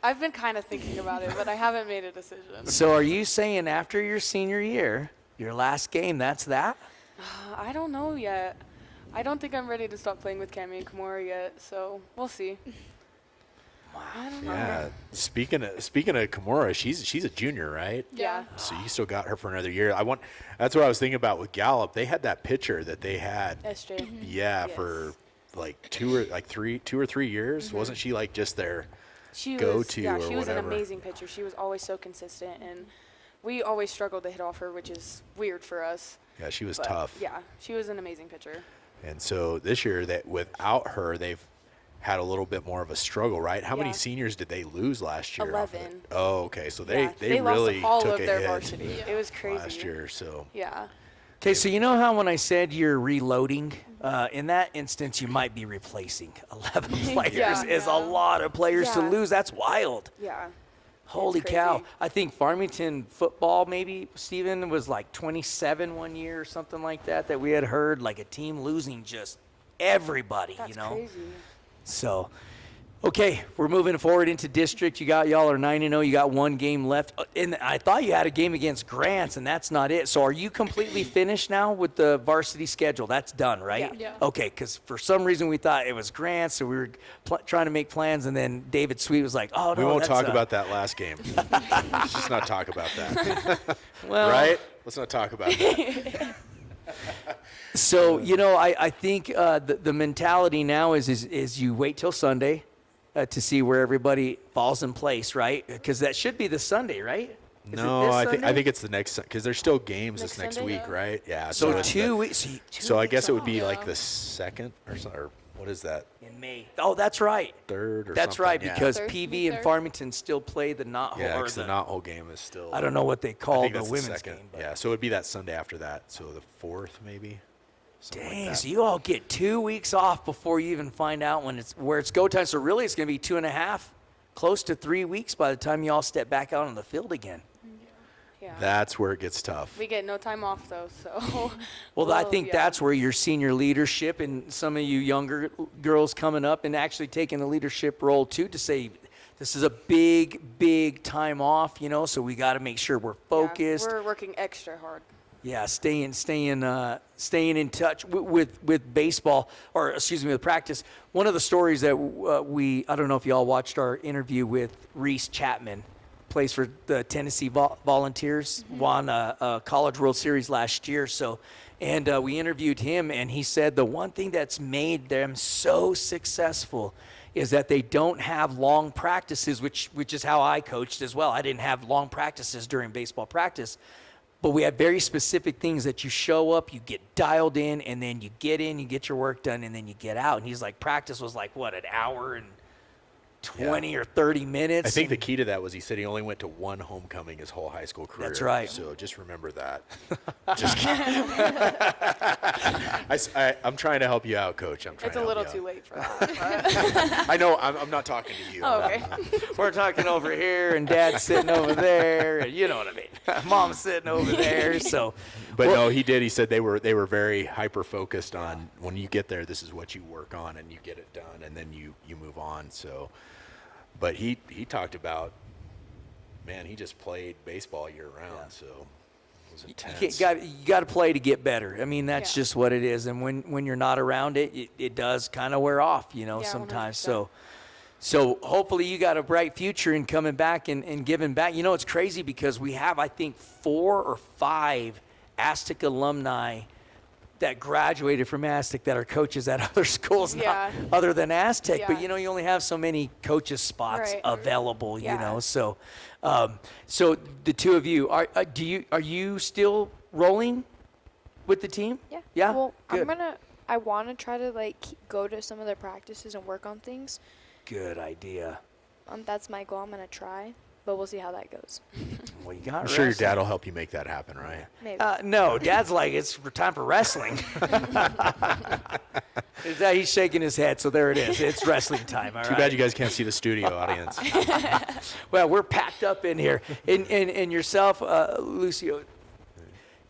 I've been kind of thinking about it, but I haven't made a decision. So are you saying after your senior year, your last game, that's that? I don't know yet. I don't think I'm ready to stop playing with Cami and Kimura yet, so we'll see. I don't know. Yeah. Speaking of Kimura, she's a junior, right? Yeah. So you still got her for another year. That's what I was thinking about with Gallup. They had that pitcher that they had. SJ. Yeah, Yes. for like 2 or 3 years. Wasn't she like just their She go-to yeah, or she was an whatever? amazing pitcher. She was always so consistent, and we always struggled to hit off her, which is weird for us. Yeah, she was But tough. Yeah, she was an amazing pitcher. And so this year, that without her, they've had a little bit more of a struggle, right? How many Yeah. seniors did they lose last year? off of it? 11. Oh, okay. So Yeah, they lost really all took of a their hit varsity. Yeah. It was crazy. last year. So Yeah. Okay, so you know how when I said you're reloading, in that instance you might be replacing 11 players. Yeah. Is a lot of players to Yeah. lose. That's wild. Yeah. Holy It's cow. crazy. I think Farmington football maybe, Steven, was like 27 one year or something like that we had heard, like a team losing just everybody, That's you know. crazy. So, okay, we're moving forward into district. Y'all are 9-0. You got one game left. And I thought you had a game against Grants, and that's not it. So are you completely finished now with the varsity schedule? That's done, right? Yeah. Okay, because for some reason we thought it was Grants, so we were trying to make plans, and then David Sweet was like, oh, no, we won't that's, talk about that last game. Let's just not talk about that. well, Right? Let's not talk about that. So, you know, I think the mentality now is you wait till Sunday to see where everybody falls in place, right? Because that should be the Sunday, right? Is it No, this I Sunday? think it's the next, because there's still games Next this next Sunday? week, Yeah. right? Yeah. So it's 2 weeks. So I guess it would be Yeah. like the second or what is that? in May. Oh, that's right. Third or That's something? right, Yeah. because Third. PV and Third. Farmington still play the not Yeah, or because the not whole game is still. I don't know what they I call think the that's women's second. game. But Yeah, so it would be that Sunday after that. So the 4th maybe. Something dang, like that. so you all get 2 weeks off before you even find out where it's go time. So really, it's going to be 2.5, close to 3 weeks by the time you all step back out on the field again. Yeah. That's where it gets tough. We get no time off though, so. Well, I we'll- think yeah. that's where your senior leadership and some of you younger girls coming up and actually taking a leadership role too, to say this is a big time off, you know, so we got to make sure we're Yeah, focused. we're working extra hard. Yeah, staying in touch with baseball, or excuse me, with practice. One of the stories that I don't know if y'all watched our interview with Reese Chapman, plays for the Tennessee Volunteers, won a College World Series last year. So, and we interviewed him, and he said the one thing that's made them so successful is that they don't have long practices, which is how I coached as well. I didn't have long practices during baseball practice. But we had very specific things that you show up, you get dialed in, and then you get in, you get your work done, and then you get out. And he's like, practice was like, what, an hour and 20 or 30 minutes? I think the And- key to that was he said he only went to one homecoming his whole high school career. That's right. So just remember that. Just kidding. I'm trying to help you out, Coach. I'm trying It's to a help little you too out. late for that. I know. I'm not talking to you. Oh, okay. We're talking over here, and Dad's sitting over there, and you know what I mean. Mom's sitting over there, so. But Well- no, he did. He said they were very hyper focused on when you get there, this is what you work on, and you get it done, and then you move on. So, but he talked about, man, he just played baseball year round, so it was intense. You got to play to get better. I mean, that's Yeah. just what it is. And when you're not around it, it does kind of wear off, you know, Yeah, sometimes. 100%. So hopefully you got a bright future in coming back and giving back. You know, it's crazy because we have, I think, 4 or 5 Aztec alumni that graduated from Aztec that are coaches at other schools, Yeah. not other than Aztec. But, Yeah. you know, you only have so many coaches spots Right. available, you Yeah. know. So so the two of you, are you still rolling with the team? Yeah. Yeah? Well, Good. I want to try to go to some of their practices and work on things. Good idea. That's my goal. I'm gonna try, but we'll see how that goes. Well, you got I'm sure your wrestling. dad will help you make that happen, right? Maybe. No, Dad's like, it's time for wrestling. He's shaking his head, so there it is. It's wrestling time. All Too right. bad you guys can't see the studio audience. Well, we're packed up in here. And yourself, Lucio,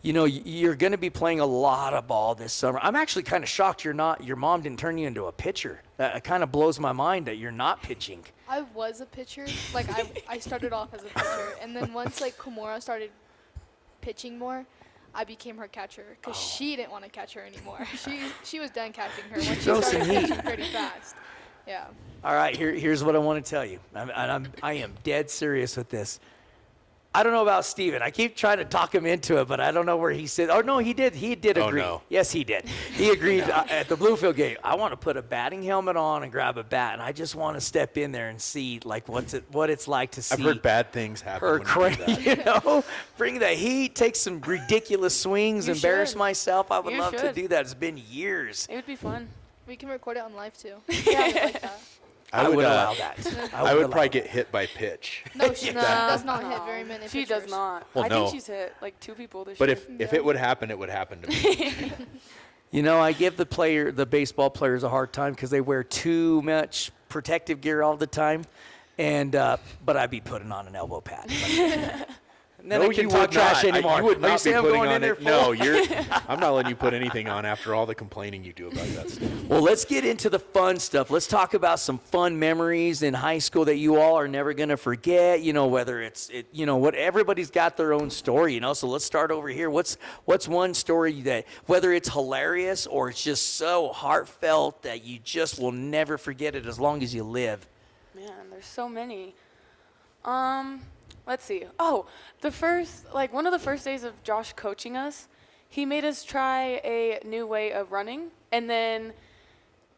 you know, you're going to be playing a lot of ball this summer. I'm actually kind of shocked your mom didn't turn you into a pitcher. That kind of blows my mind that you're not pitching. I was a pitcher. Like, I started off as a pitcher. And then once, like, Kimura started pitching more, I became her catcher because she didn't want to catch her anymore. She was done catching her when she Throw some started heat. pitching pretty fast. Yeah. All right, here's what I want to tell you. I am dead serious with this. I don't know about Steven. I keep trying to talk him into it, but I don't know where he said. Oh, no, he did. He did agree. no. Yes, he did. He agreed at the Bluefield game. I want to put a batting helmet on and grab a bat, and I just want to step in there and see like what it's like to see. I've heard bad things happen her when you do that. you know, bring the heat, take some ridiculous swings, You embarrass should. myself. I would You love to should. do that. It's been years. It would be fun. We can record it on live, too. Yeah, I would like that. I would allow that. I would allow probably that. get hit by pitch. No, she does not hit very many She pitchers. does not. Well, I no. think she's hit like 2 people this But year. if it would happen, it would happen to me. You know, I give the baseball players a hard time because they wear too much protective gear all the time, and but I'd be putting on an elbow pad. And then I can talk trash anymore. You would Are you not be saying I'm putting going in on there it. full? No, I'm not letting you put anything on after all the complaining you do about that stuff. Well, let's get into the fun stuff. Let's talk about some fun memories in high school that you all are never going to forget. You know, whether everybody's got their own story, you know. So let's start over here. What's one story that, whether it's hilarious or it's just so heartfelt that you just will never forget it as long as you live? Man, there's so many. Let's see. Oh, one of the first days of Josh coaching us, he made us try a new way of running, and then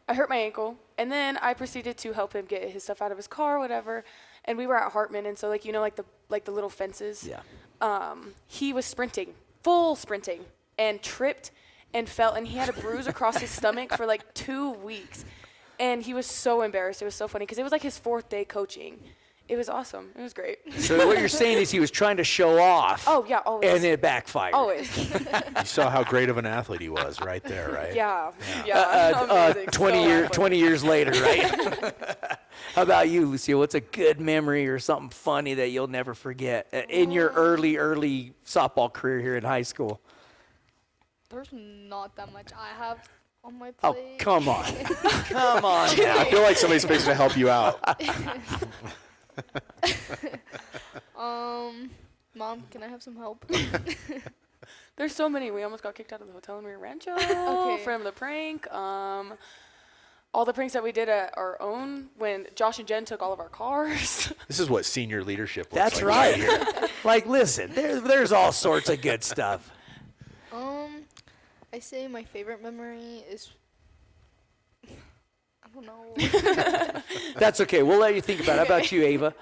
I hurt my ankle, and then I proceeded to help him get his stuff out of his car, whatever. And we were at Hartman, and so like the little fences. Yeah. He was full sprinting, and tripped and fell, and he had a bruise across his stomach for like 2 weeks, and he was so embarrassed. It was so funny because it was like his 4th day coaching. It was awesome. It was great. So what you're saying is he was trying to show off. Oh, yeah, always. And it backfired. Always. You saw how great of an athlete he was right there, right? Yeah. Amazing. 20 years later, right? How about you, Lucio? What's a good memory or something funny that you'll never forget in your early softball career here in high school? There's not that much I have on my Oh, plate. come on. Come on I now. feel like somebody's fixing to help you out. Mom, can I have some help? There's so many. We almost got kicked out of the hotel in Rio Rancho Okay. from the prank. All the pranks that we did at our own when Josh and Jen took all of our cars. This is what senior leadership looks That's like right. here. Like, listen, there's all sorts of good stuff. I say my favorite memory is, I don't know. That's okay. We'll let you think about it. How about you, Ava?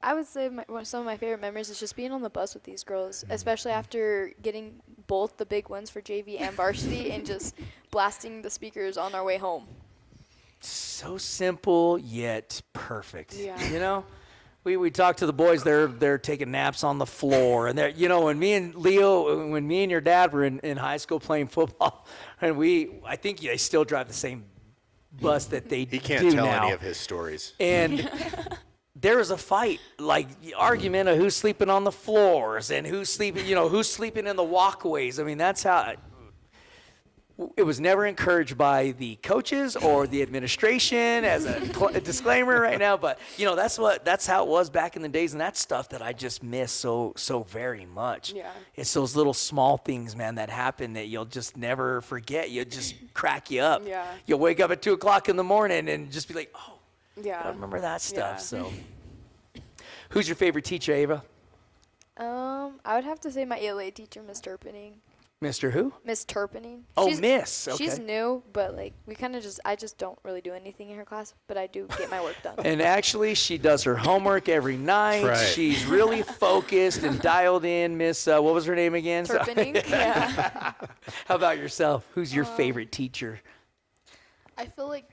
I would say some of my favorite memories is just being on the bus with these girls, especially after getting both the big wins for JV and varsity and just blasting the speakers on our way home. So simple yet perfect. Yeah. You know, we talked to the boys. They're taking naps on the floor, and they're, you know, when me and your dad were in high school playing football, and I think they still drive the same bus that they He can't do tell now. any of his stories. And there was a fight, like the argument of who's sleeping on the floors and who's sleeping in the walkways. I mean, that's how it was never encouraged by the coaches or the administration as a disclaimer right now. But, you know, that's how it was back in the days. And that's stuff that I just miss so very much. Yeah. It's those little small things, man, that happen that you'll just never forget. You'll just crack you up. Yeah. You'll wake up at 2 o'clock in the morning and just be like, oh, Yeah. I remember that stuff. Yeah. So, who's your favorite teacher, Ava? I would have to say my ELA teacher, Miss Turpening. Mr. Who? Miss Turpening. Oh, She's- Miss. Okay. She's new, but like I just don't really do anything in her class, but I do get my work done. And actually, she does her homework every night. That's right. She's really focused and dialed in. Miss, what was her name again? Turpening. Yeah. How about yourself? Who's your favorite teacher? I feel like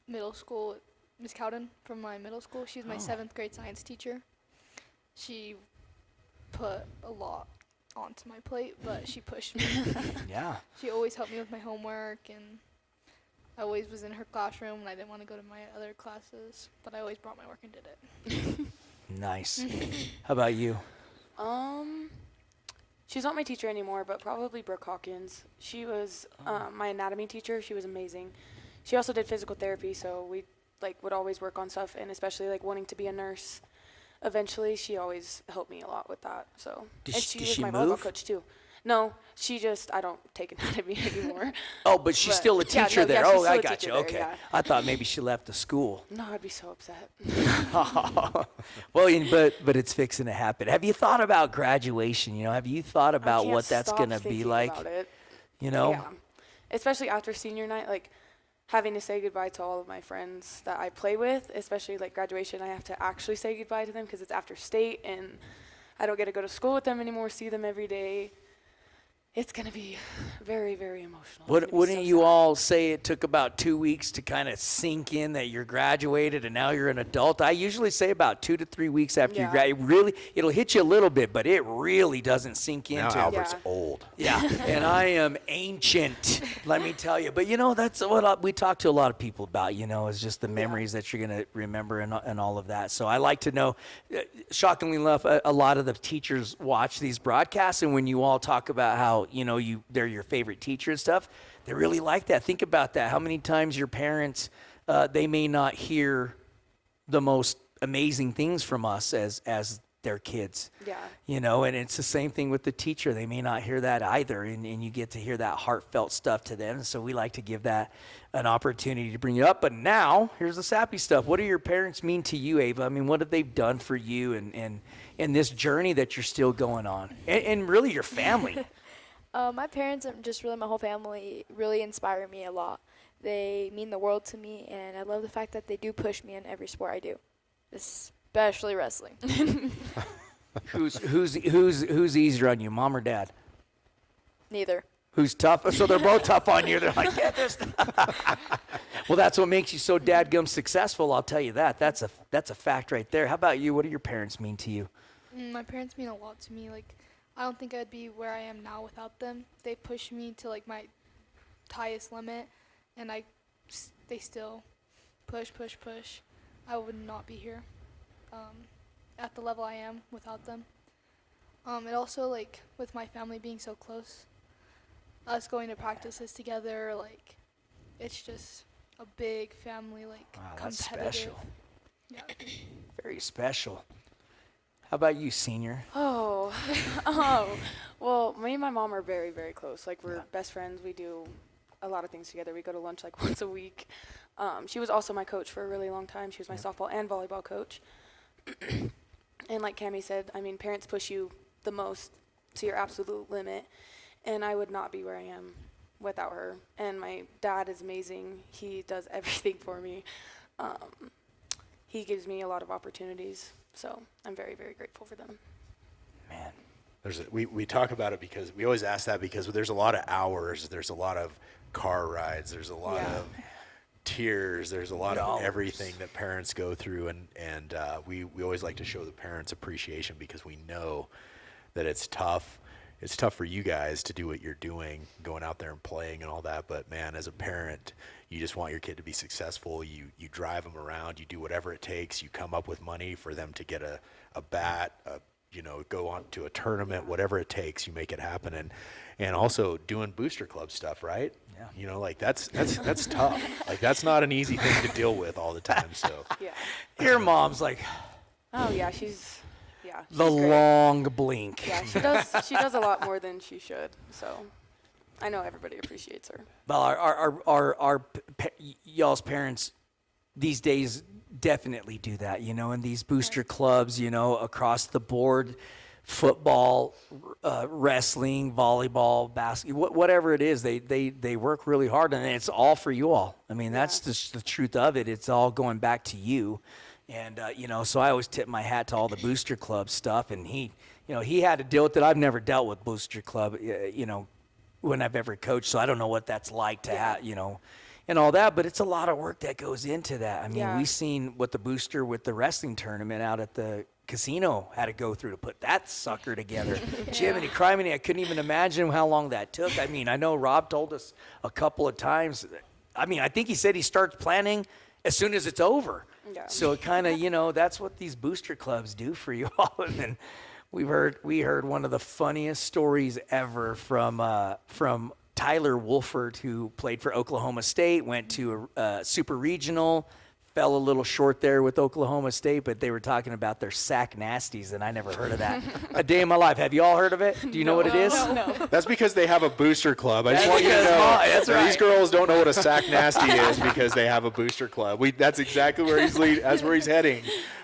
middle school, Miss Cowden from my middle school, she's my 7th grade science teacher. She put a lot onto my plate, but she pushed me. Yeah. She always helped me with my homework, and I always was in her classroom and I didn't want to go to my other classes, but I always brought my work and did it. Nice. How about you? She's not my teacher anymore, but probably Brooke Hawkins. She was my anatomy teacher. She was amazing. She also did physical therapy, so we would always work on stuff, and especially like wanting to be a nurse. Eventually, she always helped me a lot with that. So, Did and she- she did was she my move? volleyball coach too. No, she just I don't take anatomy anymore. Oh, but she's But- still a yeah, teacher no, there. yeah, she's Oh, still I a got teacher you. there, Okay. yeah. I thought maybe she left the school. No, I'd be so upset. Well, but it's fixing to happen. Have you thought about graduation? Have you thought about I what can't that's stop going to be thinking like? about it. Yeah. Especially after senior night, like having to say goodbye to all of my friends that I play with, especially like graduation, I have to actually say goodbye to them because it's after state and I don't get to go to school with them anymore, see them every day. It's going to be very, very emotional. It's gonna be Wouldn't so you sad. all say it took about 2 weeks to kind of sink in that you're graduated and now you're an adult? I usually say about 2 to 3 weeks after you Yeah. graduate. Really, it'll hit you a little bit, but it really doesn't sink Now into. Albert's Yeah. old. Yeah, and I am ancient, let me tell you. But that's what we talk to a lot of people about. Is just the memories that you're going to remember and all of that. So I like to know. Shockingly enough, a lot of the teachers watch these broadcasts, and when you all talk about how they're your favorite teacher and stuff, they really like that. Think about that. How many times your parents they may not hear the most amazing things from us as their kids. Yeah. And it's the same thing with the teacher. They may not hear that either, and you get to hear that heartfelt stuff to them. So we like to give that an opportunity to bring it up. But now, here's the sappy stuff. What do your parents mean to you, Ava? I mean, what have they done for you and this journey that you're still going on? And really your family. My parents and just really my whole family really inspire me a lot. They mean the world to me, and I love the fact that they do push me in every sport I do, especially wrestling. Who's easier on you, mom or dad? Neither. Who's tough? So they're both tough on you. They're like, yeah, this. Well, that's what makes you so dadgum successful. I'll tell you that. That's a fact right there. How about you? What do your parents mean to you? My parents mean a lot to me. Like, I don't think I'd be where I am now without them. They push me to like my highest limit, and they still push. I would not be here at the level I am without them. It also, like, with my family being so close, us going to practices together, like, it's just a big family, like, Wow, that's competitive. special. Yeah. Very special. How about you, senior? Oh, well, me and my mom are very, very close. Like, we're best friends. We do a lot of things together. We go to lunch like once a week. She was also my coach for a really long time. She was my softball and volleyball coach. And like Cami said, I mean, parents push you the most to your absolute limit. And I would not be where I am without her. And my dad is amazing. He does everything for me. He gives me a lot of opportunities. So I'm very, very grateful for them. Man. We talk about it because we always ask that because there's a lot of hours, there's a lot of car rides, there's a lot Yeah. of tears, there's a lot Dollars. of everything that parents go through, and we always like to show the parents appreciation because we know that it's tough. It's tough for you guys to do what you're doing, going out there and playing and all that. But man, as a parent, you just want your kid to be successful. You drive them around. You do whatever it takes. You come up with money for them to get a bat, go on to a tournament, whatever it takes. You make it happen. And also doing booster club stuff, right? Yeah. Like that's tough. Like that's not an easy thing to deal with all the time. So Yeah. Your mom's like Oh yeah, she's the great. long blink. Yeah, she does a lot more than she should. So I know everybody appreciates her. Well, our y'all's parents these days definitely do that, and these booster clubs, across the board, football, wrestling, volleyball, basketball, whatever it is, they work really hard, and it's all for you all. I mean, that's just the truth of it. It's all going back to you. And, so I always tip my hat to all the booster club stuff. And he had to deal with it. I've never dealt with booster club, when I've ever coached. So I don't know what that's like to have, and all that. But it's a lot of work that goes into that. I mean, we seen what the booster with the wrestling tournament out at the casino had to go through to put that sucker together. Jiminy criminy, I couldn't even imagine how long that took. I mean, I know Rob told us a couple of times I mean, I think he said he starts planning as soon as it's over. Yeah. So it kind of, that's what these booster clubs do for you all. And then we heard one of the funniest stories ever from Tyler Wolford, who played for Oklahoma State, went to a super regional, fell a little short there with Oklahoma State, but they were talking about their sack nasties, and I never heard of that a day in my life. Have you all heard of it? Do you know what it is? No. That's because they have a booster club. I just That's want you to because know that's that right. these girls don't know what a sack nasty is because they have a booster club. That's exactly where that's where he's heading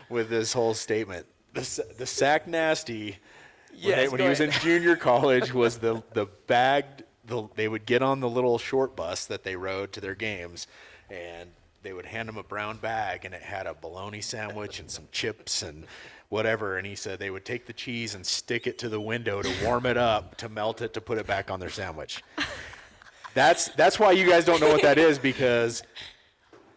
with this whole statement. The sack nasty, Yes, when go he was in ahead. junior college, was the bagged. They would get on the little short bus that they rode to their games, and they would hand him a brown bag, and it had a bologna sandwich and some chips and whatever. And he said they would take the cheese and stick it to the window to warm it up, to melt it, to put it back on their sandwich. That's why you guys don't know what that is, because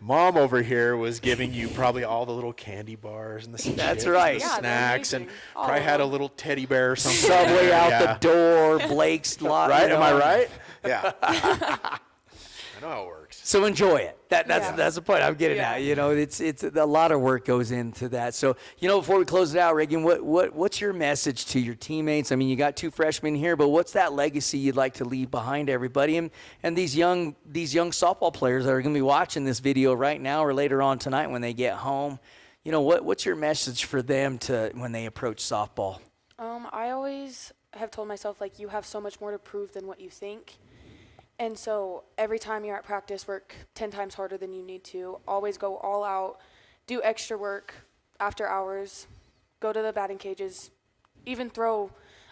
Mom over here was giving you probably all the little candy bars and the That's chips right. and the Yeah, they're snacks, and amazing. All probably of had a them. little teddy bear or something. Subway out Yeah. the door, Blake's lot. Right? you Am I know. right? Yeah. I know how it works. So enjoy it. That's Yeah. the point I'm getting Yeah. at. It's a lot of work goes into that. So before we close it out, Reagan, what's your message to your teammates? I mean, you got 2 freshmen here, but what's that legacy you'd like to leave behind everybody and these young softball players that are going to be watching this video right now or later on tonight when they get home? What's your message for them to when they approach softball? I always have told myself, like, you have so much more to prove than what you think. And so every time you're at practice, work 10 times harder than you need to. Always go all out, do extra work after hours, go to the batting cages, even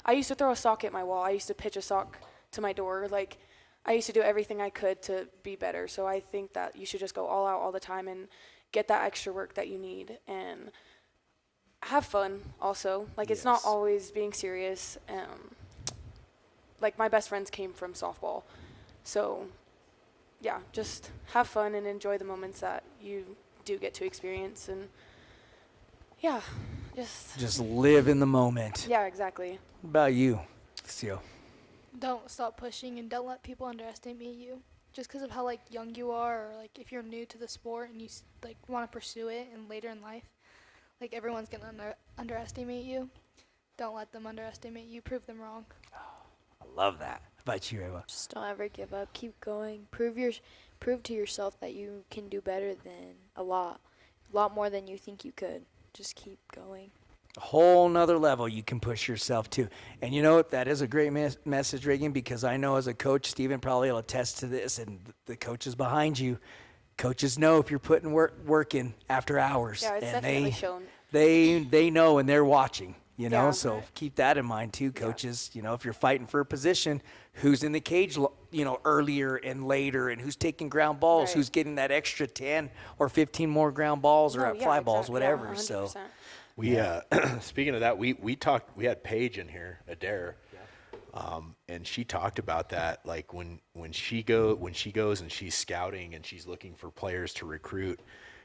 I used to throw a sock at my wall. I used to pitch a sock to my door. Like, I used to do everything I could to be better. So I think that you should just go all out all the time and get that extra work that you need and have fun also. Like, it's not Yes. always being serious. Like, my best friends came from softball. So, yeah, just have fun and enjoy the moments that you do get to experience. And, yeah, Just live in the moment. yeah, exactly. What about you, Lucio? Don't stop pushing and don't let people underestimate you. Just because of how young you are, or if you're new to the sport and you want to pursue it and later in life, everyone's gonna underestimate you. Don't let them underestimate you. Prove them wrong. I love that. How about you, Ava? Just don't ever give up. Keep going. Prove to yourself that you can do better than a lot more than you think you could. Just keep going. A whole nother level you can push yourself to. And that is a great message, Reagan, because I know as a coach, Stephen probably will attest to this, and the coaches behind you, coaches know if you're putting work in after hours. Yeah, it's and definitely shown. They know and they're watching. Yeah. So keep that in mind too, coaches. If you're fighting for a position, who's in the cage, earlier and later, and who's taking ground balls, Right. who's getting that extra 10 or 15 more ground balls or No, at yeah, fly balls, exactly. Yeah, whatever. So 100%. We speaking of that, we talked. We had Paige in here, Adair, and she talked about that. Like when she goes and she's scouting and she's looking for players to recruit,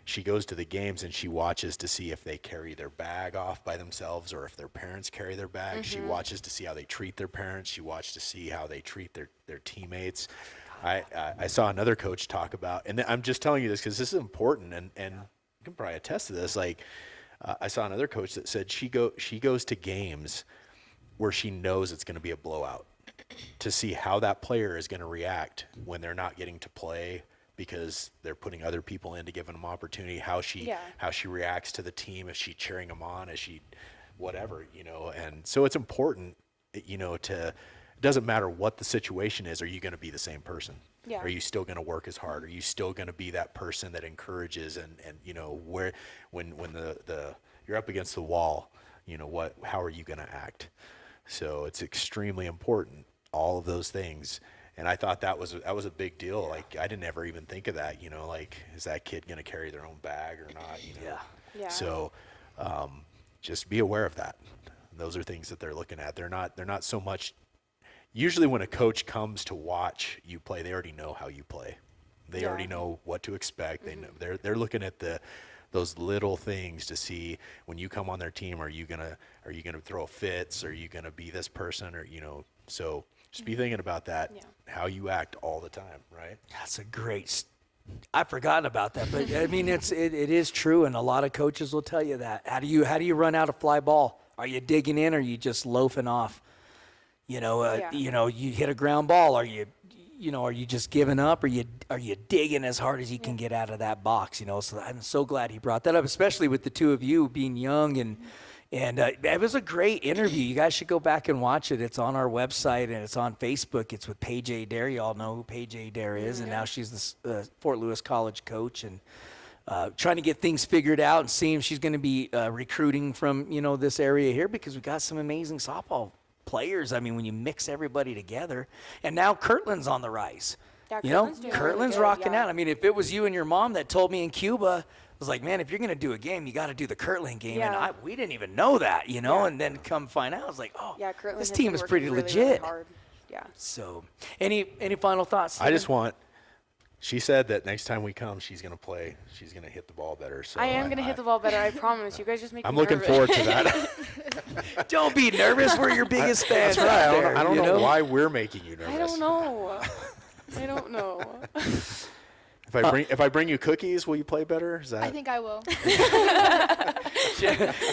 she goes to the games and she watches to see if they carry their bag off by themselves or if their parents carry their bag. Mm-hmm. She watches to see how they treat their parents. She watches to see how they treat their teammates. I saw another coach talk about, and I'm just telling you this because this is important, and you can probably attest to this. I saw another coach that said she goes to games where she knows it's going to be a blowout to see how that player is going to react when they're not getting to play because they're putting other people in to give them opportunity, how she reacts to the team, if she's cheering them on, is she whatever, and so it's important, it doesn't matter what the situation is, are you going to be the same person? Yeah. Are you still going to work as hard? Are you still going to be that person that encourages and where when the you're up against the wall, how are you going to act? So it's extremely important, all of those things. And I thought that was a big deal. Like I didn't ever even think of that, is that kid going to carry their own bag or not? Yeah. So just be aware of that. Those are things that they're looking at. They're not so much. Usually when a coach comes to watch you play, they already know how you play. They already know what to expect. They know, they're looking at those little things to see when you come on their team, are you gonna throw fits? Are you gonna be this person? Or so just be thinking about that, how you act all the time, right? that's a great I've forgotten about that, but I mean, it is true, and a lot of coaches will tell you that. How do you run out a fly ball? Are you digging in, or are you just loafing off? You know, you hit a ground ball. Are you just giving up? Or are you digging as hard as you can get out of that box? You know, so I'm so glad he brought that up, especially with the two of you being young and it was a great interview. You guys should go back and watch it. It's on our website and it's on Facebook. It's with Paige Adair. You all know who Paige Adair is, and now she's the Fort Lewis College coach and trying to get things figured out and seeing if she's going to be recruiting from this area here because we got some amazing softball players. I mean, when you mix everybody together, and now Kirtland's on the rise. Yeah, Kirtland's rocking out. I mean, if it was you and your mom that told me in Cuba, I was like, man, if you're going to do a game, you got to do the Kirtland game. Yeah. And we didn't even know that, and then come find out, I was like, oh, Kirtland this has team been is working pretty really, legit. really hard. Yeah. So, any final thoughts, Steven? I just want. She said that next time we come, she's going to play. She's going to hit the ball better. So I am going to hit the ball better. I promise. You guys just make I'm me looking nervous. forward to that. Don't be nervous. We're your biggest fans. That's right. out there, I don't know why we're making you nervous. I don't know. I don't know. If I bring you cookies, will you play better? Is that? I think I will.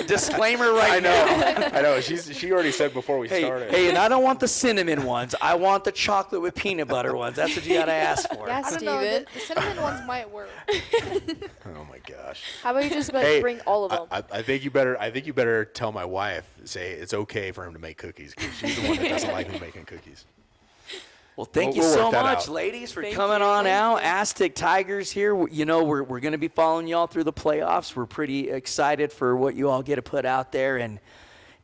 Disclaimer right now. I know. She already said before we started. Hey, and I don't want the cinnamon ones. I want the chocolate with peanut butter ones. That's what you got to ask for. Yeah, I don't know. Steven. The cinnamon ones might work. Oh my gosh. How about you just bring all of them? I think you better tell my wife, say it's okay for him to make cookies because she's the one that doesn't like me making cookies. Well, thank you We'll so work that much, out. ladies, for Thank coming you. on Thank out. you. Aztec Tigers here. We're going to be following y'all through the playoffs. We're pretty excited for what you all get to put out there. And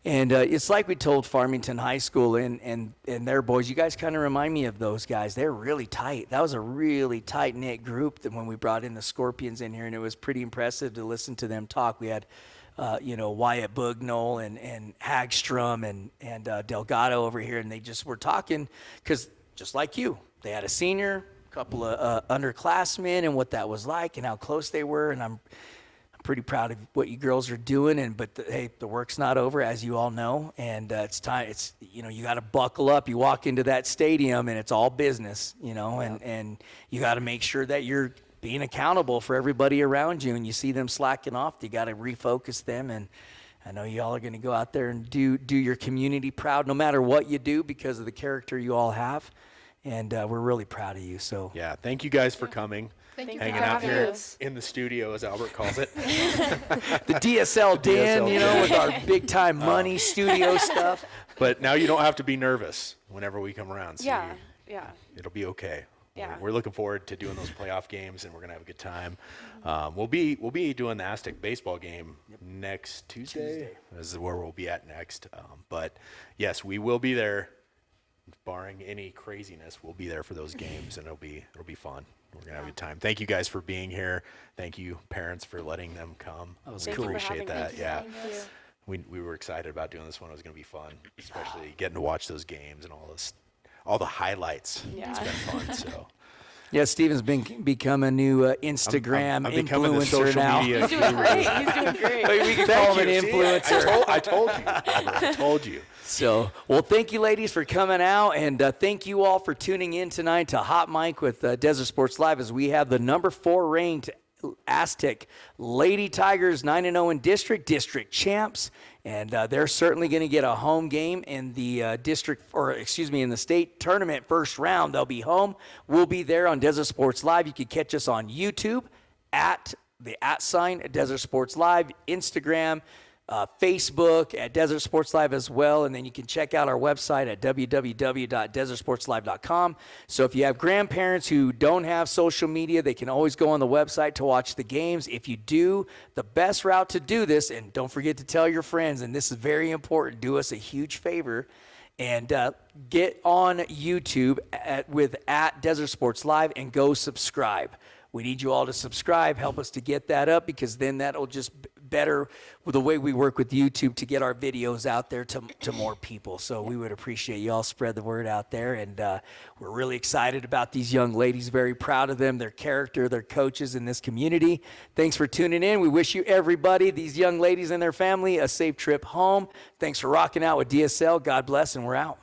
it's like we told Farmington High School and their boys. You guys kind of remind me of those guys. They're really tight. That was a really tight-knit group that when we brought in the Scorpions in here, and it was pretty impressive to listen to them talk. We had Wyatt Bugnall and Hagstrom and Delgado over here, and they just were talking because just like you, they had a senior, a couple of underclassmen, and what that was like and how close they were. And I'm pretty proud of what you girls are doing. But the work's not over, as you all know, and it's time. It's you got to buckle up. You walk into that stadium, and it's all business, and you got to make sure that you're being accountable for everybody around you, and you see them slacking off, you got to refocus them. And I know y'all are going to go out there and do your community proud, no matter what you do, because of the character you all have. And we're really proud of you. So Yeah, thank you guys for coming. Thank you Hanging for out having here us. in the studio, as Albert calls it. the DSL den, DSL with our big time money studio stuff. But now you don't have to be nervous whenever we come around. So Yeah. it'll be okay. Yeah. We're looking forward to doing those playoff games, and we're gonna have a good time. We'll be doing the Aztec baseball game next Tuesday. This is where we'll be at next. But yes, we will be there, barring any craziness. We'll be there for those games, and it'll be fun. We're gonna have a good time. Thank you guys for being here. Thank you, parents, for letting them come. That was Thank cool. you for Appreciate having that. me. Yeah. Thank you. We were excited about doing this one. It was going to be fun, especially getting to watch those games and all the highlights. Yeah. It's been fun. So Yeah, Steven's become a new Instagram I'm becoming the influencer social now. media He's doing great. He's doing great. We can call him an See, influencer. I told you, Albert. I told you. So, well, thank you, ladies, for coming out, and thank you all for tuning in tonight to Hot Mic with Desert Sports Live, as we have the number 4 ranked Aztec Lady Tigers 9-0 in district champs, and they're certainly going to get a home game in the in the state tournament first round. They'll be home. We'll be there on Desert Sports Live. You can catch us on YouTube at the @ Desert Sports Live, Instagram, Facebook at Desert Sports Live as well, and then you can check out our website at www.desertsportslive.com. So if you have grandparents who don't have social media, they can always go on the website to watch the games. If you do, the best route to do this, and don't forget to tell your friends, and this is very important, do us a huge favor, and get on YouTube with Desert Sports Live and go subscribe. We need you all to subscribe, help us to get that up, because then that'll just better with the way we work with YouTube to get our videos out there to more people. So we would appreciate you all spread the word out there. And we're really excited about these young ladies, very proud of them, their character, their coaches in this community. Thanks for tuning in. We wish you, everybody, these young ladies and their family, a safe trip home. Thanks for rocking out with DSL. God bless, and we're out.